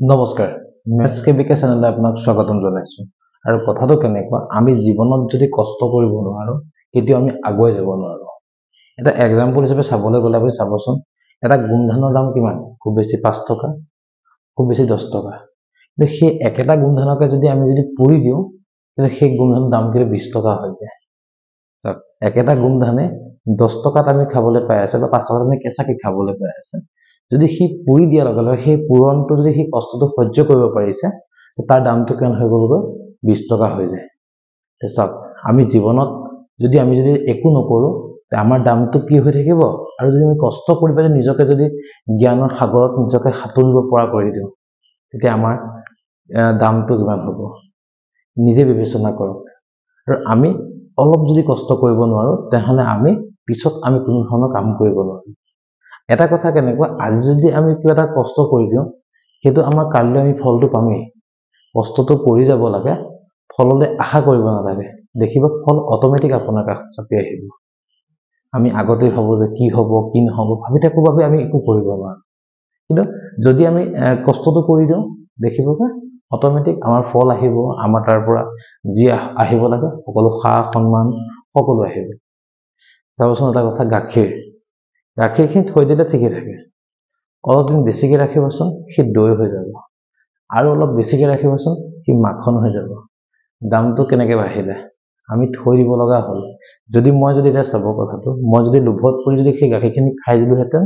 নমস্কাৰ মেথছ কে বিকে চেনেললৈ আপোনাক স্বাগতম জনাইছো আৰু কথাটো কেনেকুৱা আমি জীৱনত যদি কষ্ট কৰিব নোৱাৰো কেতিয়াও আমি আগুৱাই যাব নোৱাৰো এটা এক্সাম্পল হিচাপে চাবলৈ গ'লে আপুনি চাবচোন এটা গুণধানৰ দাম কিমান খুব বেছি 5 টকা খুব বেছি 10 টকা কিন্তু সেই একেটা গুণধানকে যদি আমি পুৰি দিও তেনে সেই গুণধানৰ দাম কিন্তু 20 টকা হৈ যায় সব একেটা গুণধানে 10 টকাত আমি খাবলৈ পাই আছে বা 5 টকাত আমি কেঁচাকে খাবলৈ পাই আছে যদি হি পুৰি দিয়া লগে লগে সেই পুৰণটো যদি হি কষ্টটো সহ্য কৰিব পাৰিছে তাৰ দামটো কেন হৈ গ'লগৈ 20 টকা হৈ যায় সব আমি জীৱনত যদি একো নকৰো তে আমাৰ দামটো কি হৈ থাকিব আৰু যদি আমি কষ্ট কৰি পালে নিজকে যদি জ্ঞানৰ সাগৰত নিজকে হাতুৰিব পৰা কৰি দিও তেতিয়া আমাৰ দামটো কিমান হ'ব নিজে বিবেচনা কৰক আৰু আমি অলপ যদি কষ্ট কৰিব নোৱাৰো তেহলে আমি পিছত আমি কোনো ধৰণৰ কাম কৰিব নোৱাৰো এটা কথা কেনেকুৱা আজি যদি আমি কিবা এটা কষ্ট কৰি দিও হেতু আমাৰ কাইলৈ আমি ফলটো পামেই কষ্টটো কৰি যাব লাগে ফললৈ আশা কৰিব নালাগে দেখিব ফল অটোমেটিক আপোনাৰ কাষ চাপি আহিব আমি আগতে ভাবো যে কি হ'ব কি নহব ভাবি থাকো বাবে আমি একো কৰিব নোৱাৰো কিন্তু যদি আমি কষ্টটো কৰি দিও দেখিব যে অটোমেটিক আমাৰ ফল আহিব আমাৰ তাৰ পৰা যি আহিব লাগে সকলো সন্মান সকলো আহিব তাৰপিছত এটা কথা গাখীৰখিনি থৈ দিলে ঠিকে থাকে অলপ দিন বেছিকে ৰাখিবচোন সি দৈ হৈ যাব আৰু অলপ বেছিকে ৰাখিবচোন সি মাখন হৈ যাব দামটো কেনেকৈ বাঢ়িলে আমি থৈ দিব লগা হ'ল যদি মই এটা চাব কথাটো মই যদি লোভত পৰি যদি সেই গাখীৰখিনি খাই দিলো হেতেন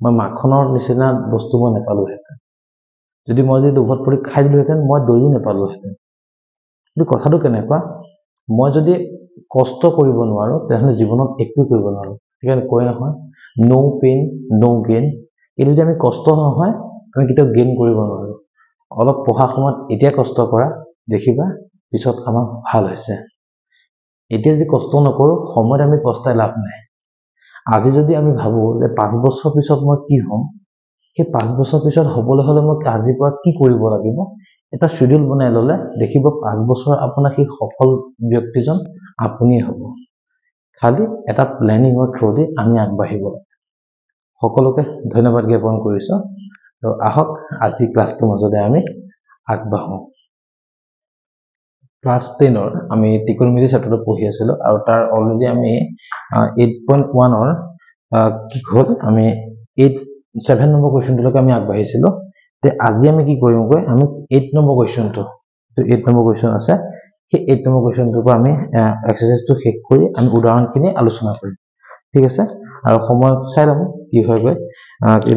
মই মাখনৰ নিচিনা বস্তু মই নেপালো হেতেন যদি মই লোভত পৰি খাই দিলো হেতেন মই দৈও নেপালো হেতেন কিন্তু কথাটো কেনেকুৱা মই যদি কষ্ট কৰিব নোৱাৰো তেহলে জীৱনত একো কৰিব নোৱাৰো ঠিক কয় নহয় নো পেইন নো গেইন এই যদি আমি কষ্ট নহয় আমি কেতিয়াও গেইন কৰিব নোৱাৰো অলপ পঢ়া সময়ত এতিয়া কষ্ট কৰা দেখিবা পিছত আমাৰ ভাল হৈছে এতিয়া যদি কষ্ট নকৰো সময়ত আমি কষ্টই লাভ নাই আজি যদি আমি ভাবো যে 5 বছৰ পিছত মই কি হ'ম সেই 5 বছৰ পিছত হ'বলৈ হলে মই আজিৰ পৰা কি কৰিব লাগিব এটা শিডিউল বনাই ললে দেখিব 5 বছৰ আপোনাৰ কি সফল ব্যক্তিজন আপুনি হ'ব খালি এটা প্ল্যানিংৰ থ্ৰুদি আমি আগবাঢ়িব সকলোকে ধন্যবাদ জ্ঞাপন কৰিছো আৰু আহক আজি ক্লাছটোৰ মাজতে আমি আগবাঢ়ো ক্লাছ 10 ৰ আমি ত্ৰিকোণমিতি চেপ্টাৰটো পঢ়ি আছিলো আৰু তাৰ অলৰেডি আমি 8.1 ৰ কি হ'ল আমি 7 নম্বৰ কোৱেশ্চনটোলৈকে আমি আগবাঢ়িছিলো তে আজি আমি কি কৰিমগৈ আমি 8 নম্বৰ কোৱেশ্চনটো তো 8 নম্বৰ কোৱেশ্চন আছে সেই 8 নম্বৰ কোৱেশ্চনটোৰ পৰা আমি এক্সাৰসাইজটো শেষ কৰি আমি উদাহৰণখিনি আলোচনা কৰিম ঠিক আছে আৰু সময় চাই লম কি হয় গৈ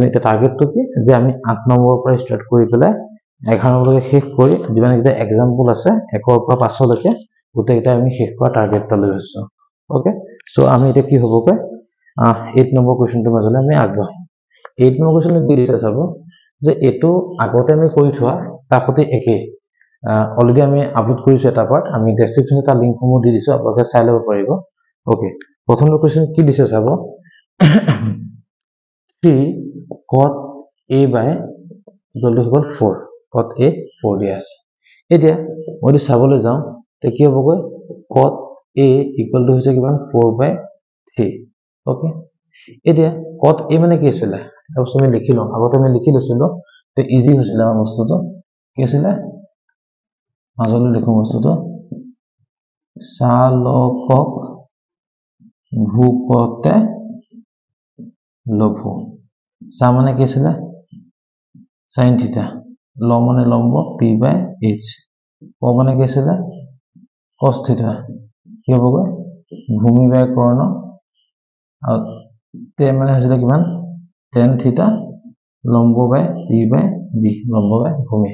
এটা টাৰ্গেটটো কি যে আমি 8 নম্বৰৰ পৰা ষ্টাৰ্ট কৰি পেলাই 11 নম্বৰলৈকে শেষ কৰি যিমান এটা এক্সাম্পল আছে 1 ৰ পৰা 5 লৈকে গোটেইটা আমি শেষ কৰা টাৰ্গেটটা লৈ আছো ওকে সো আমি এটা কি হ'ব গৈ 8 নম্বৰ কোৱেশ্চনটোৰ মাজলৈ আমি আগবাঢ়িম 8 নম্বৰ কোৱেশ্চনটো কি দিছে চাব যে এটো আগতে আমি কৰি থোৱা তাকতে একে অলৰেডি আমি আপলোড কৰিছো এটা পাৰ্ট আমি ডেসক্ৰিপচনত তাৰ লিংকসমূহ দি দিছো আপোনালোকে চাই ল'ব পাৰিব ওকে প্ৰথমটো কোৱেশ্চন কি দিছে চাব 3 cot a by equal to 4 cot a 4 দিয়া আছে এতিয়া মই যদি চাবলৈ যাওঁ তে কি হ'বগৈ cot a equal to হৈছে কিমান 4 by 3 ওকে এতিয়া cot a মানে কি আছিল তাৰপিছত আমি লিখিলো আগতে আমি লিখি লৈছিলো তে ইজি হৈছিল আমাৰ বস্তুটো কি আছিল মাজলৈ লিখো বস্তুটো চালকক ভূপতে লঘু সা মানে কি আছিল sin থিটা ল মানে লম্ব p by h ক মানে কি আছিল cos থিটা কি হ'বগৈ ভূমি বাই কৰ্ণ আৰু তে মানে হৈছিল কিমান tan থিটা লম্ব বাই p by b লম্ব বাই ভূমি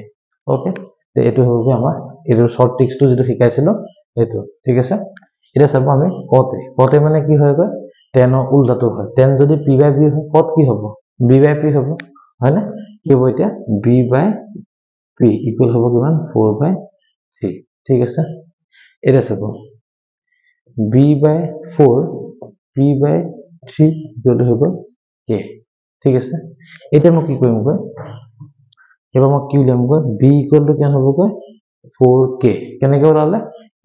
ওকে তে এটো হ'বগে আমাৰ এটো শৰ্ট ট্ৰিক্সটো যেটো শিকাইছিলো এটো ঠিক আছে এটা চাব আমি কতে মানে কি হয় গৈ tan ৰ উল্টাটো হয় tan যদি p by b হয় cot কি হ'ব b by p হ'ব হয় না কি হ'ব এতিয়া b by p ইকুয়াল হ'ব কিমান 4 by 3 ঠিক আছে এটা চাব b by 4 p by 3 equal হ'ব k ঠিক আছে এটা মই কি কৰিম গৈ এবাৰ মই কি উলিয়াম গৈ b ইকুয়াল টু কিমান হ'ব গৈ 4k কেনেকৈ ওলালে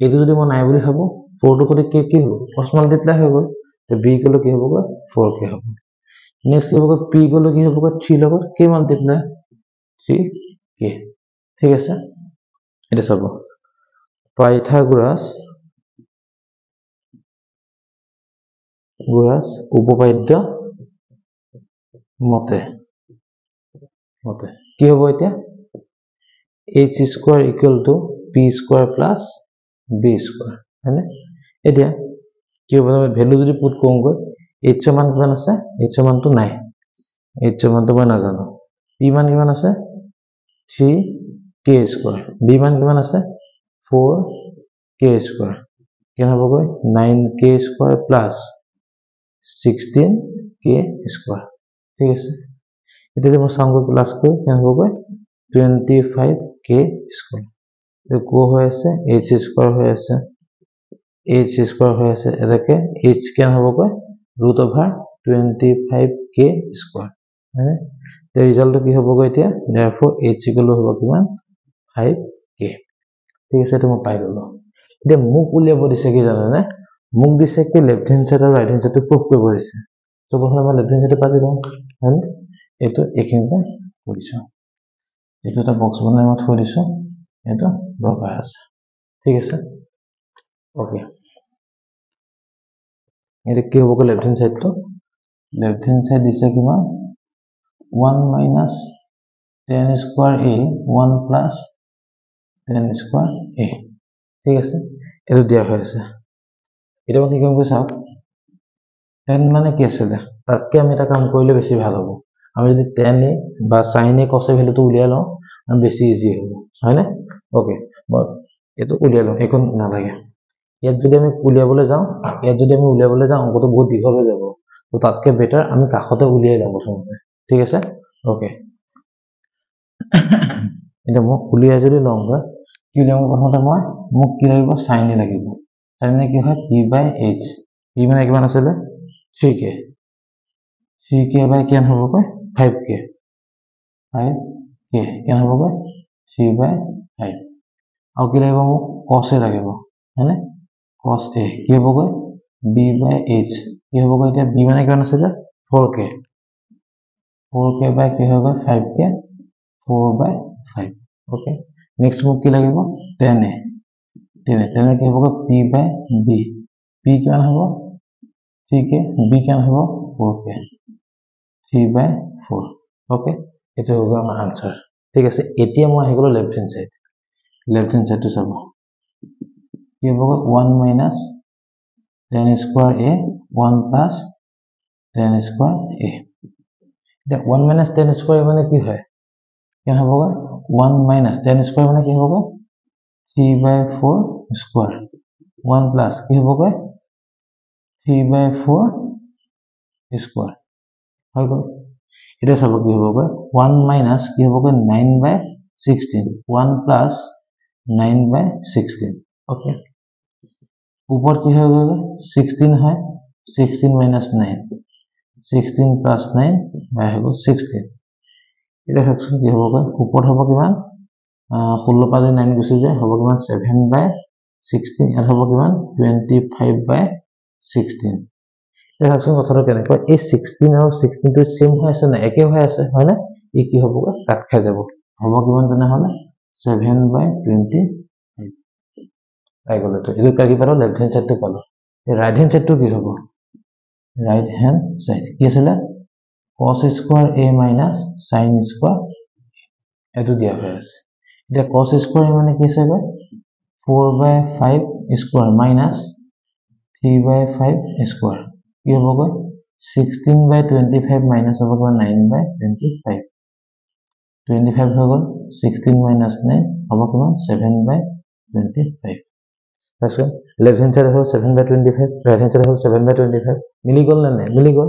এটো যদি মই নাই বুলি ভাবো 4 টো সৈতে k কি হ'ব ক্ৰস মাল্টিপ্লাই হৈ গ'ল তে b ইকুয়াল টু কি হ'ব গৈ 4k হ'ব নেক্সট কি হ'ব p ইকুয়াল টু কি হ'ব গৈ 3 লগত k মাল্টিপ্লাই 3 k k ঠিক আছে এটা চাব পাইথাগোৰাছ উপপাদ্য মতে কি হ'ব এতিয়া h square equal to p square plus b square হয়নে এতিয়া কি হ'ব ভ্যালু যদি পুট কৰোঁ h ৰ মান কিমান আছে h ৰ মানটো নাই h ৰ মানটো মই নাজানো p মান কিমান আছে 3k square b মান কিমান আছে 4k square কিমান হ'বগৈ 9k square plus 16k square ঠিক আছে এতিয়া মই সংখ্যা প্লাস কৰি কিমান হ'বগৈ 25k square কো হৈ আছে h square হৈ আছে এটাকে h কিমান হ'বগৈ √25k square হয়নে the result কি হ'বগৈ এতিয়া therefore h equal হ'ব কিমান 5k ঠিক আছে তুমি পাই গলো এতিয়া মোক উলিয়াব দিছে কি জানানে মোক দিছে কি লেফট হ্যান্ড সাইড আৰু ৰাইট হ্যান্ড সাইডটো প্ৰুফ কৰিব দিছে তো প্ৰথমে মই লেফট হ্যান্ড সাইডটো পাতি লওঁ হয়নে এটো এখিনতে কৰিছো এটো এটা বক্স বনাই মই থৈ দিছো এটো দৰকাৰ আছে ঠিক আছে ওকে এটা কি হ'ব লেফট হ্যান্ড সাইড দিছে কিমান 1 minus 10 square a 1 plus 10 square a ঠিক আছে এটো দিয়া হৈ আছে এটা কি কাম কৰি চাওক 10 মানে কি আছে তাতকে আমি এটা কাম কৰিলে বেছি ভাল হ'ব আমি যদি 10 a বা sin a cos a ভ্যালুটো উলিয়াই লওঁ আমি বেছি ইজি হ'ব হয়নে ওকে মই এটো উলিয়াই লওঁ এখন নালাগে ইয়াত যদি আমি উলিয়াবলৈ যাওঁ অংকটো বহুত দীঘল হৈ যাব তো তাতকে বেটাৰ আমি কাখতে উলিয়াই লওঁ প্ৰথমতে ঠিক আছে ওকে এটা মই উলিয়াই যদি লওঁ কি উলিয়াম প্ৰথমতে মই মোক কি লাগিব sin a লাগিব sin a কি হয় p/h p মানে কিমান আছিল 3k কিমান হ'ব 5k কিমান হ'ব 3/5 আৰু কি লাগিব মোক cos a লাগিব হয়নে cos a কি হ'ব b/h কি হ'ব এতিয়া b মানে কিমান আছিল 4k by কি হ'ব 5k 4/5 ওকে নেক্সট মোক কি লাগিব 10a কি হ'ব p/b p কিমান হ'ব 3k b কিমান হ'ব 4k 3/4 ওকে এটা হ'ব আমাৰ আনসার ঠিক আছে এতিয়া মই আহি গলো লেফট হ্যান্ড সাইডটো চাব কি হ'ব 1 minus 10 square a 1 plus 10 square a the 1 minus 10 square মানে কি হয় কেন হ'ব 1 minus 10 square মানে কি হ'ব 3/4 square 1 plus কি হ'ব 3/4 square হৈ গ'ল এটা চাব কি হ'ব 1 minus কি হ'ব 9/16 1 plus 9/16 ওকে উপর কি হৈ গ'ল 16 হয় 16 minus 9 16 plus 9 by হ'ব 16 এটা সেকশন কি হ'ব উপর হ'ব কিমান 16 পালে 9 গুছি যায় হ'ব কিমান 7/16 এর হ'ব কিমান 25/16 এটা সেকশন কথাটো কেনেকৈ এই 16 আৰু 16 টো সেম হৈ আছে না একে হৈ আছে হয় না ই কি হ'ব কাট খাই যাব হ'ব কিমান তেনে হলে 7/20 আই গ'ল তো এটো কি পালো লেফট হ্যান্ড সাইডটো পালো এই রাইট হ্যান্ড সাইডটো কি হ'ব right hand side কি আছিল cos square a minus sin square এটো দিয়া হৈ আছে এটা cos square a মানে কি আছে 4/5 square minus 3/5 square কি হ'ব 16/25 minus হ'ব 9/25 25 হৈ গ'ল 16 minus 9 হ'ব কিমান 7/25 তাছত left hand side হ'ল 7/25 right hand side হ'ল 7/25 মিলি গ'ল না মিলি গ'ল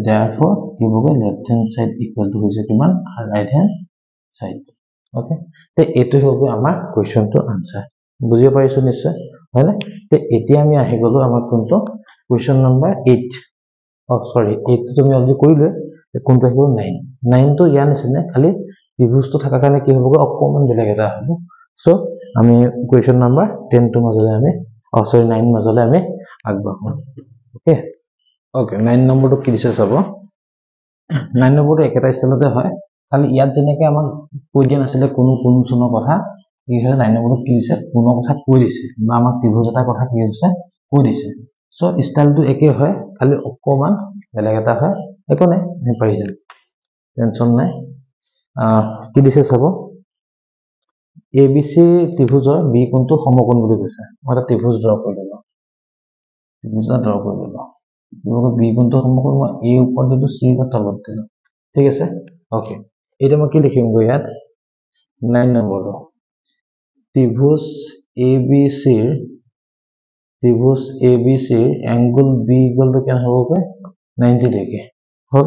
therefore কি হ'ব left hand side equal to হৈছে কিমান right hand side ওকে তে এটো হ'ব আমাৰ কোৱেশ্চনটোৰ আনসাৰ বুজিব পাৰিছো নিশ্চয় হয়নে তে এতিয়া আমি আহি গলো আমাৰ কোনটো কোৱেশ্চন নম্বৰ 8 সৰি 8 টো তুমি অলৰেডি কৰিলে কোনটো আহিব 9 টো ইয়াৰ নিচিনা খালি ত্ৰিভুজটো থাকা কাৰণে কি হ'ব অকমান বেলেগ এটা হ'ব সো আমি কোৱেশ্চন নম্বৰ 10 টো মাজলে আমি সৰি 9 মাজলে আমি আগবাঢ়ো ওকে 9 নম্বৰটো কি দিছে চাব 9 নম্বৰটো একেটা ষ্টাইলতে হয় খালি ইয়াত যেনেকৈ আমাক কৈ দিয়া নাছিলে কোনো চনৰ কথা কি হৈছে 9 নম্বৰত কি দিছে কোনৰ কথা কৈ দিছে বা আমাক ত্ৰিভুজ এটাৰ কথা কি হৈছে কৈ দিছে সো ষ্টাইলটো একে হয় খালি অকমান বেলেগ এটা হয় একো নাই আমি পাৰি যাম টেনচন নাই কি দিছে চাব ABC ত্ৰিভুজৰ বি কোণটো সমকোণ বুলি কৈছে মই এটা ত্ৰিভুজ ড্ৰ কৰি দিলো বি কোণটো সমকোণ মই A ওপৰত দিলো C ৰ তলত দিলো ঠিক আছে ওকে এটা মই কি লিখিম গৈ ইয়াত 9 নম্বৰটো ত্ৰিভুজ ABC ৰ এংগল B ইকুৱেল টু কেনে হ'বগৈ 90 ডিগ্ৰী হ'ল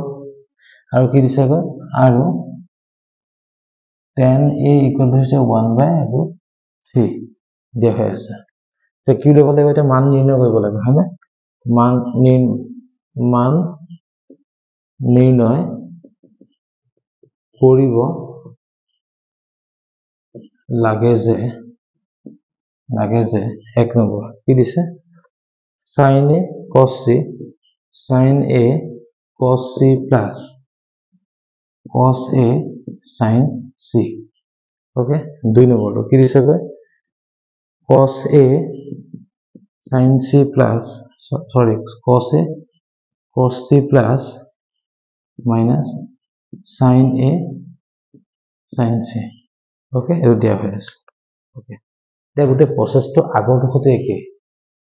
আৰু কি দিছে গৈ আৰু tan A ইকুৱেল টু হৈছে 1/√3 দিয়া হৈ আছে তে কি ল'ব লাগিব এটা মান নিৰ্ণয় কৰিব লাগিব হয়নে মান নিৰ্ণয় কৰিব লাগে যে 1 নম্বৰ কি দিছে sin A cos C plus cos A sin C okay 2 নম্বৰটো কি দিছে গৈ cos A sin C plus cos C plus minus sin A sin C okay এটা দিয়া হৈ আছে ओके এতিয়া গোটে প্ৰসেসটো আগৰটো সৈতে একে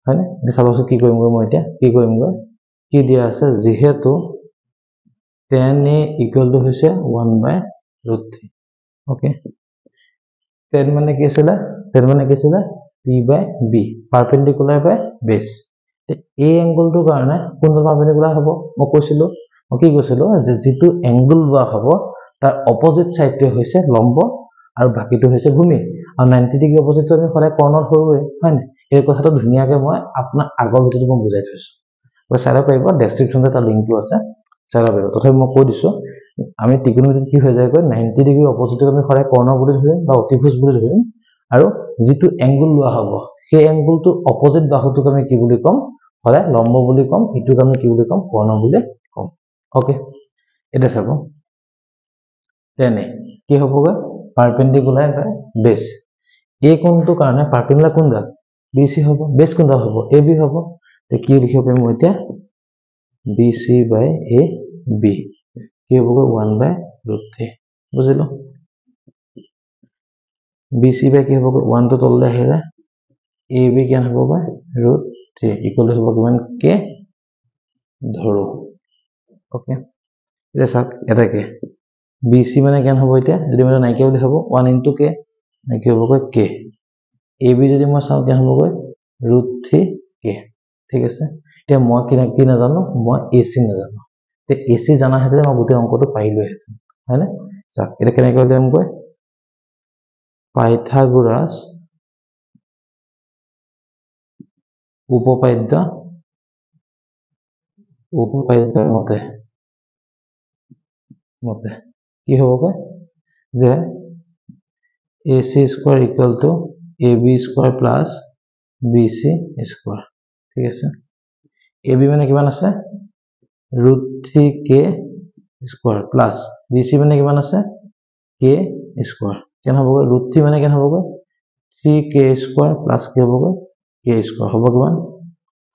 হয়নে এটা চাবছো কি কৰিম মই এতিয়া কি দিয়া আছে যেহেতু tan A ইকুৱেল টু হৈছে 1/√3 ओके tan মানে কি আছিল P by B perpendicular by base এই এংগলটোৰ কাৰণে কোনটো পাৰপেন্ডিকুলাৰ হ'ব মই কি কৈছিলো যে যেটো এংগল লোৱা হ'ব তাৰ অপোজিট সাইডটো হৈছে লম্ব আৰু বাকিটো হৈছে ভূমি আৰু 90 ডিগ্ৰী অপোজিটটো আমি সদায় কৰ্ণৰ ধৰোৱে হয় না এই কথাটো ধুনিয়াকে মই আপোনাৰ আগৰ ভিডিওটো মই বুজাই থৈছো মই চাৰা পাৰিব ডেসক্ৰিপচনতে তাৰ লিংকটো আছে চাৰা পাৰিব তথাপি মই কৈ দিছো আমি ত্ৰিকোণমিতিত কি হৈ যায় 90 ডিগ্ৰী অপোজিটটো আমি সদায় কৰ্ণৰ বুলি ধৰিম বা অতিভুজ বুলি ধৰিম আৰু যেটো এংগল লোৱা হ'ব সেই এংগলটো অপোজিট বাহুটোক আমি কি বুলি কম সদায় লম্ব বুলি কম ইটোক আমি কি বুলি কম কৰ্ণ বুলি কম ওকে এটা চাব তেনে কি হ'বগৈ পাৰপেন্ডিকুলাৰ বাই বেস এই কোণটোৰ কাৰণে পারপেন্ডিকুলার কোণডাল BC হ'ব বেস কোণডাল হ'ব AB হ'ব তে কি লিখিব পাৰিম মই এতিয়া BC by AB কি হ'বগৈ 1/√3 বুজিলো BC by কি হ'বগৈ 1 টো তললৈ আহিলে AB কিমান হ'বগৈ √3 ইকুৱেল হ'ব কিমান k ধৰো ওকে এটা চাওক এটা k BC মানে কিমান হ'ব এতিয়া যদি মই নাইকিয়া বুলি হ'ব 1 into k নাইকিয়া হ'বগৈ k AB যদি মই চাও কিমান হ'বগৈ √3k ঠিক আছে এতিয়া মই কি নাজানো মই AC নাজানো তে AC জানা হেতে মই গোটেই অংকটো পাইলো হেতেন হয়নে চাওক এটা কেনেকৈ কৰিম গৈ পাইথাগোৰাছ উপপাদ্য মতে কি হ'বগৈ যে AC square equal to AB square plus BC square ঠিক আছে AB মানে কিমান আছে √3k square plus BC মানে কিমান আছে k square কেন হ'বগৈ √3 মানে কেন হ'বগৈ 3k square plus কি হ'বগৈ k square হ'ব কিমান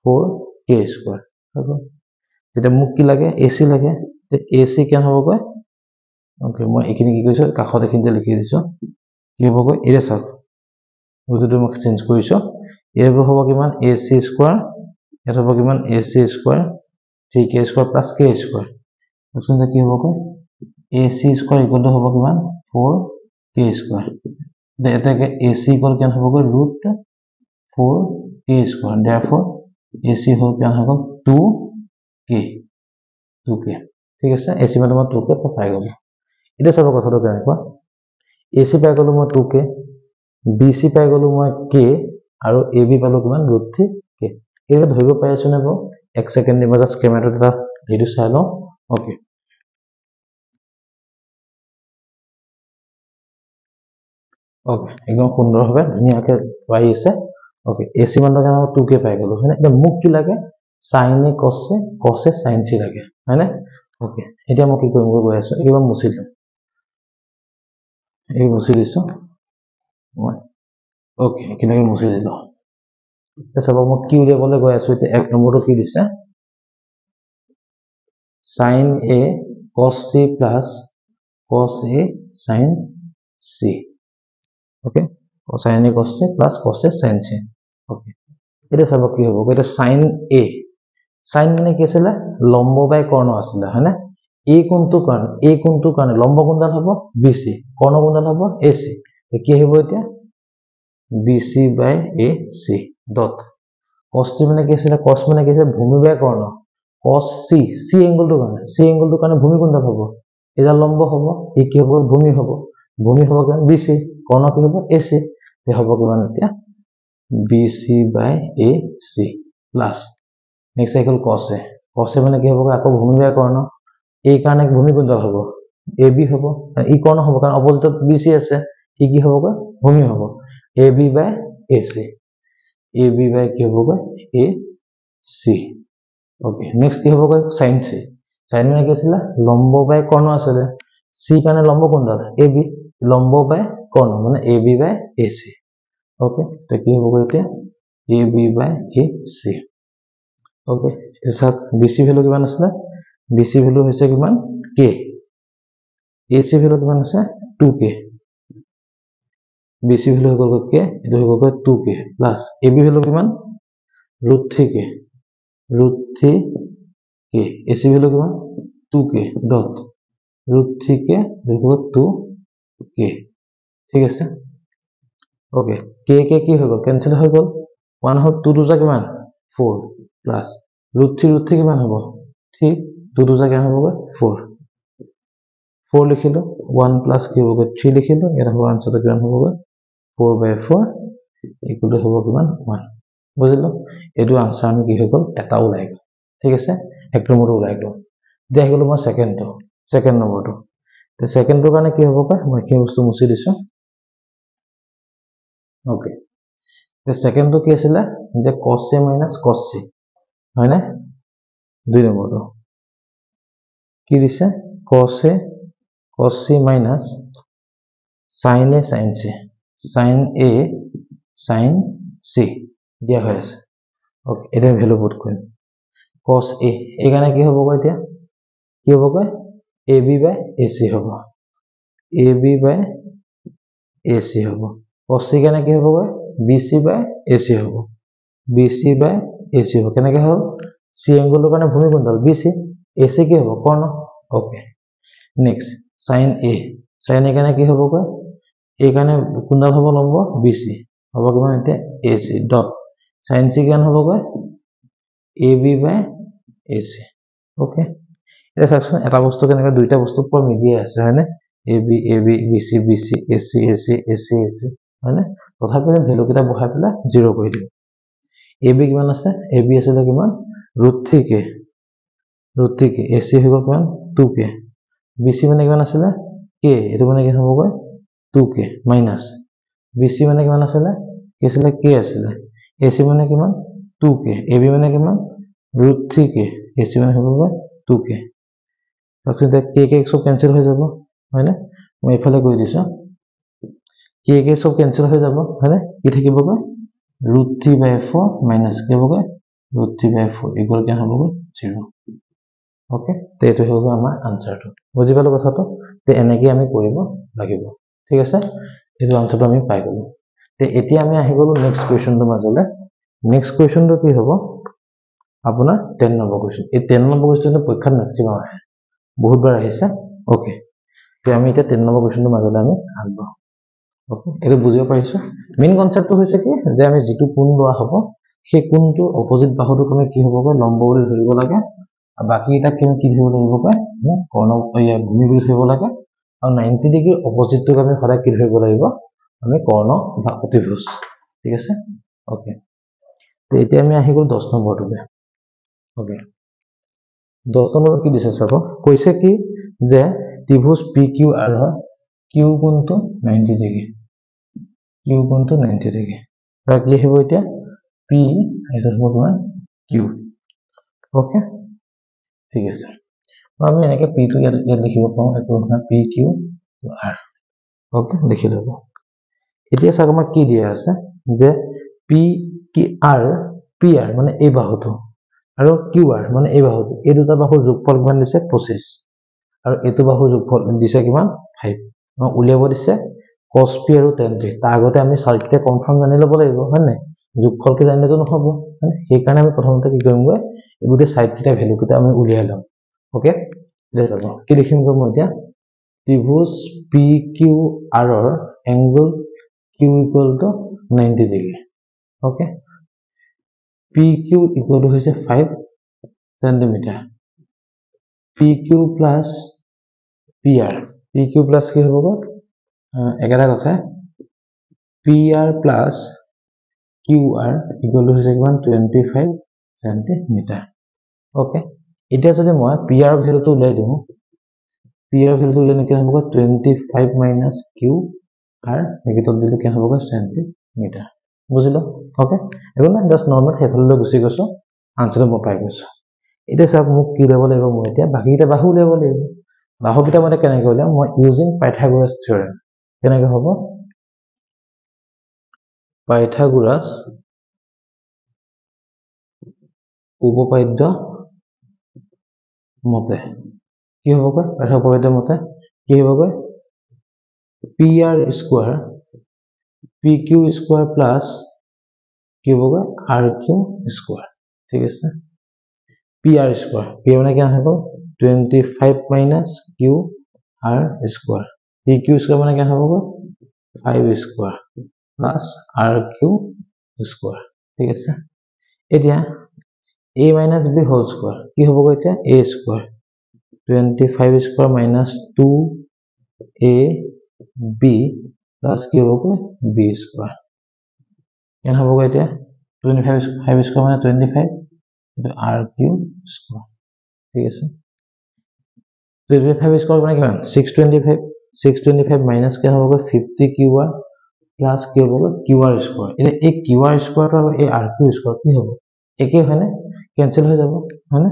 4k square হ'ব এটা মোক কি লাগে AC লাগে তে AC কেন হ'বগৈ ওকে মই এখিনি কি কৈছো কাখত এখিনতে লিখি দিছো কি হ'বগৈ এটা চাওক বুজিটো মই চেঞ্জ কৰিছো এ হ'ব কিমান AC square এটা হ'ব কিমান AC square 3k square plus k square option কি হ'বগৈ AC square ইকুৱেল টু হ'ব কিমান 4k square এটাকে AC ইকুৱেল কিমান হ'বগৈ √4k square therefore AC হ'ল কিমান হ'ব 2k ঠিক আছে AC মানে মই 2k পাই গলো এটা চাব কথাটো কেনেকুৱা AC পাই গলো মই 2k BC পাই গলো মই k আৰু AB পালো কিমান √3k এটা ধৰিব পাৰিছো নে বাৰু 1 সেকেন্ড দিব জাস্ট ক্যামেৰাটো এটা ভিডিও চাই লও ওকে একদম সুন্দৰভাৱে ধুনিয়াকৈ পাই আছে ওকে AC মানে মই 2k পাই গলো হয়নে এটা মোক কি লাগে sin A cos A sin C লাগে হয়নে ওকে এতিয়া মই কি কৰিম গৈ আছো এবাৰ মুছি দিম এই মুছি দিছো ওকে এখানে মুছি দিলো চাব মই কি উলিয়াবলৈ গৈ আছো এতিয়া এক নম্বৰটো কি দিছে sin a cos c plus cos a sin c okay sin a cos c plus cos a sin c okay এটা চাব কি হ'ব এটা sin a sin মানে কি আছিল লম্ব বাই কৰ্ণ আছিল হয়নে a কোনটো কাৰণে লম্ব কোনডাল হ'ব bc কৰ্ণ কোনডাল হ'ব ac কি হ'ব এতিয়া bc by ac dot cos c মানে কি আছিল cos মানে কি আছিল ভূমি বাই কৰ্ণ cos c c এংগলটো কাৰণে ভূমি কোনডাল হ'ব এটা লম্ব হ'ব ই কি হ'ব ভূমি হ'ব কাৰণ bc কৰ্ণ কি হ'ব ac তে হ'ব কিমান এতিয়া bc by ac plus next cycle cos a মানে কি হ'ব আকৌ ভূমি বাই কৰ্ণ এই কাৰণে ভূমি কোনডাল হ'ব ab হ'ব ই কৰ্ণ হ'ব কাৰণ অপজিটত bc আছে ই কি হ'ব ভূমি হ'ব ab by ac ab by কি হ'ব ac okay next কি হ'ব sin c sin মানে কি আছিল লম্ব বাই কৰ্ণ আছিল c কাৰণে লম্ব কোনডাল ab লম্ব বাই কৰ্ণ মানে ab by ac okay তো কি হ'ব এতিয়া ab by ac okay এসাত bc value কিমান আছিল bc ভ্যালু হৈছে কিমান k ac ভ্যালু কিমান আছে 2k bc ভ্যালু হৈ গ'ল k এটো হৈ গ'ল 2k প্লাস ab ভ্যালু কিমান √3k √3k ac ভ্যালু কিমান 2k ডট √3k হৈ গ'ল 2k ঠিক আছে ওকে k কি হৈ গ'ল কেনসেল হৈ গ'ল 1 হল 2 2 যা কিমান 4 প্লাস √3 কিমান হ'ব 3 2 2 যা কিমান হ'ব 4 4 লিখিলো 1 প্লাস কি হ'ব 3 লিখিলো এর হ'ব আনসারটা কিমান হ'ব 4/4 ইকুয়াল টু হ'ব কিমান 1 বুঝিলো এটো আনসার আমি কি হৈ গ'ল এটা ওলাই গ'ল ঠিক আছে এক নম্বৰটো ওলাই গ'ল দেখ গ'ল মই সেকেন্ড নম্বৰটো তে সেকেন্ডৰ কাৰণে কি হ'ব মই কি বস্তু মুছি দিছো ওকে তে সেকেন্ডটো কি আছিল যে cos a cos c হয় না দুই নম্বৰটো কি দিছে cos a cos c sin a sin c sin a sin c দিয়া হৈ আছে ওকে এটা ভ্যালু পুট কৰিম cos a এখানে কি হ'ব এতিয়া কি হ'ব ab by ac হ'ব ab by ac হ'ব cos c কেনে কি হ'ব bc by ac হ'ব bc by ac হ'ব কেনেকে হ'ল c এংগলৰ কাৰণে ভূমি কোনডাল bc ac কি হ'ব কৰ্ণ ওকে নেক্সট sin a কেনে কি হ'ব এই কাৰণে কোনডাল হ'ব লম্ব bc হ'ব কিমান এতিয়া ac ডট sin c কেনে হ'ব ab by ac ওকে এটা চাওকচোন এটা বস্তু কেনেকৈ দুইটা বস্তু পৰ মিলিয়ে আছে হয়নে ab bc bc ac ac ac ac হয়নে তথাপি আমি ভ্যালু কেটা বহাই পেলাই 0 কৰি দিম ab কিমান আছে ab আছে কিমান √3k ac হৈ গ'ল কিমান 2k bc মানে কিমান আছিল k এটো মানে কি হ'ব 2k মাইনাস bc মানে কিমান আছিল কি আছিল k আছিল ac মানে কিমান 2k ab মানে কিমান √3k ac মানে হ'ব 2k তাৰপিছত k সব কেনসেল হৈ যাব হয়নে মই এফালে কৰি দিছো k সব কেনসেল হৈ যাব হয়নে কি থাকিব √3/4 মাইনাস কি হ'ব √3/4 ইকুয়াল কি হ'ব 0 ওকে তে এটো হ'ব আমাৰ আনসাৰটো বুজি পালো কথাটো তে এনেকৈ আমি কৰিব লাগিব ঠিক আছে এটো আনসাৰটো আমি পাই গলো তে এতিয়া আমি আহি গলো নেক্সট কোৱেশ্চনটো মাজলে নেক্সট কোৱেশ্চনটো কি হ'ব আপোনাৰ 10 নম্বৰ কোৱেশ্চন এই 10 নম্বৰ কোৱেশ্চনটো পৰীক্ষাত ম্যাক্সিমাম আহে বহুত বাৰ আহিছে ওকে তে আমি এতিয়া 10 নম্বৰ কোৱেশ্চনটো মাজলে আমি আগবাঢ়ো ওকে এটো বুজিব পাৰিছো মেইন কনসেপ্টটো হৈছে কি যে আমি যেটো কোণ লোৱা হ'ব সেই কোণটো অপোজিট বাহুটোক আমি কি হ'ব লম্ব বুলি ধৰিব লাগে বাকি এটা কি ধৰিব লাগিব কৰ্ণ ভূমি বুলি ধৰিব লাগে আৰু 90 ডিগ্ৰী অপোজিটটোক আমি সদায় কি ধৰিব লাগিব আমি কৰ্ণ বা অতিভুজ ঠিক আছে ওকে তে এতিয়া আমি আহি গ'ল 10 নম্বৰটোলে ওকে 10 নম্বৰ কি দিছে চাব কৈছে কি যে ত্ৰিভুজ PQR q কোণটো 90 degree q কোণটো 90 degree আৰু কি হ'ব এতিয়া p এটা হ'ব তোমাৰ q ওকে ঠিক আছে আমি এনেকৈ p টো ইয়াত লিখিব পাৰোঁ এটো আপোনাৰ PQR ওকে লিখি ল'ব এতিয়া চাওক আমাক কি দিয়া আছে যে পি কি আৰ পি আৰ মানে এই বাহুটো আৰু কিউ আৰ মানে এই বাহুটো এই দুটা বাহুৰ যোগফল কিমান দিছে 25 আৰু এইটো বাহুৰ যোগফল দিছে কিমান 5 আমাক উলিয়াব দিছে cos p আৰু tan p তাৰ আগতে আমি সাৰ্কিটে কনফাৰ্ম জানি ল'ব লাগিব হয় নাই যোগফলকে জানিলেতো নহব হয় সেই কাৰণে আমি প্ৰথমতে কি কৰিমগৈ এই দুটা সাইড কিটা ভ্যালু কিটা আমি উলিয়াই লম ওকে এতিয়া চাব কি লিখিম গৈ মই এতিয়া ত্ৰিভুজ PQR ৰ angle Q equal to 90 degree okay PQ equal to হৈছে 5 cm PQ plus PR PQ plus কি হ'ব একেটা কথা PR plus QR equal to হৈছে কিমান 25 cm okay এতিয়া যদি মই PR ভ্যালুটো উলাই দিওঁ PR ভ্যালুটো উলাই কি হ'ব 25 minus QR নেগেটিভ দিলে কি হ'ব সেন্টিমিটাৰ বুজিলো ওকে এখন না জাস্ট নৰমাল হেফাললৈ গুছি গৈছো আনসাৰ মই পাই গৈছো এটা সব মোক কি ল'ব লাগিব মই এতিয়া বাকিটা বাহু ল'ব লাগিব বাহুকিটা মানে কেনেকৈ উলিয়াম মই ইউজিং পাইথাগোৰাছ থিওৰেম কেনেকৈ হ'ব পাইথাগোৰাছ উপপাদ্য মতে কি হ'ব পাইথাগোৰাছ উপপাদ্য মতে কি হ'ব PR square PQ square plus কি হ'ব RQ স্কয়ার ঠিক আছে PR স্কয়ার PR মানে কি হ'ব 25 minus QR square PQ square মানে কি হ'ব 5 স্কয়ার plus RQ স্কয়ার ঠিক আছে এতিয়া a minus b whole square কি হ'ব এতিয়া a square 25 square minus 2ab plus কি হ'ব b square কেন হ'ব এতিয়া 25 square মানে 25 itu rq square ঠিক আছে 25 square মানে কিমান 625 minus কি হ'ব 50 qr plus কি হ'ব qr square এটা এই qr square আৰু এই rq square কি হ'ব একে হয়নে कैंसिल हो যাব হয়নে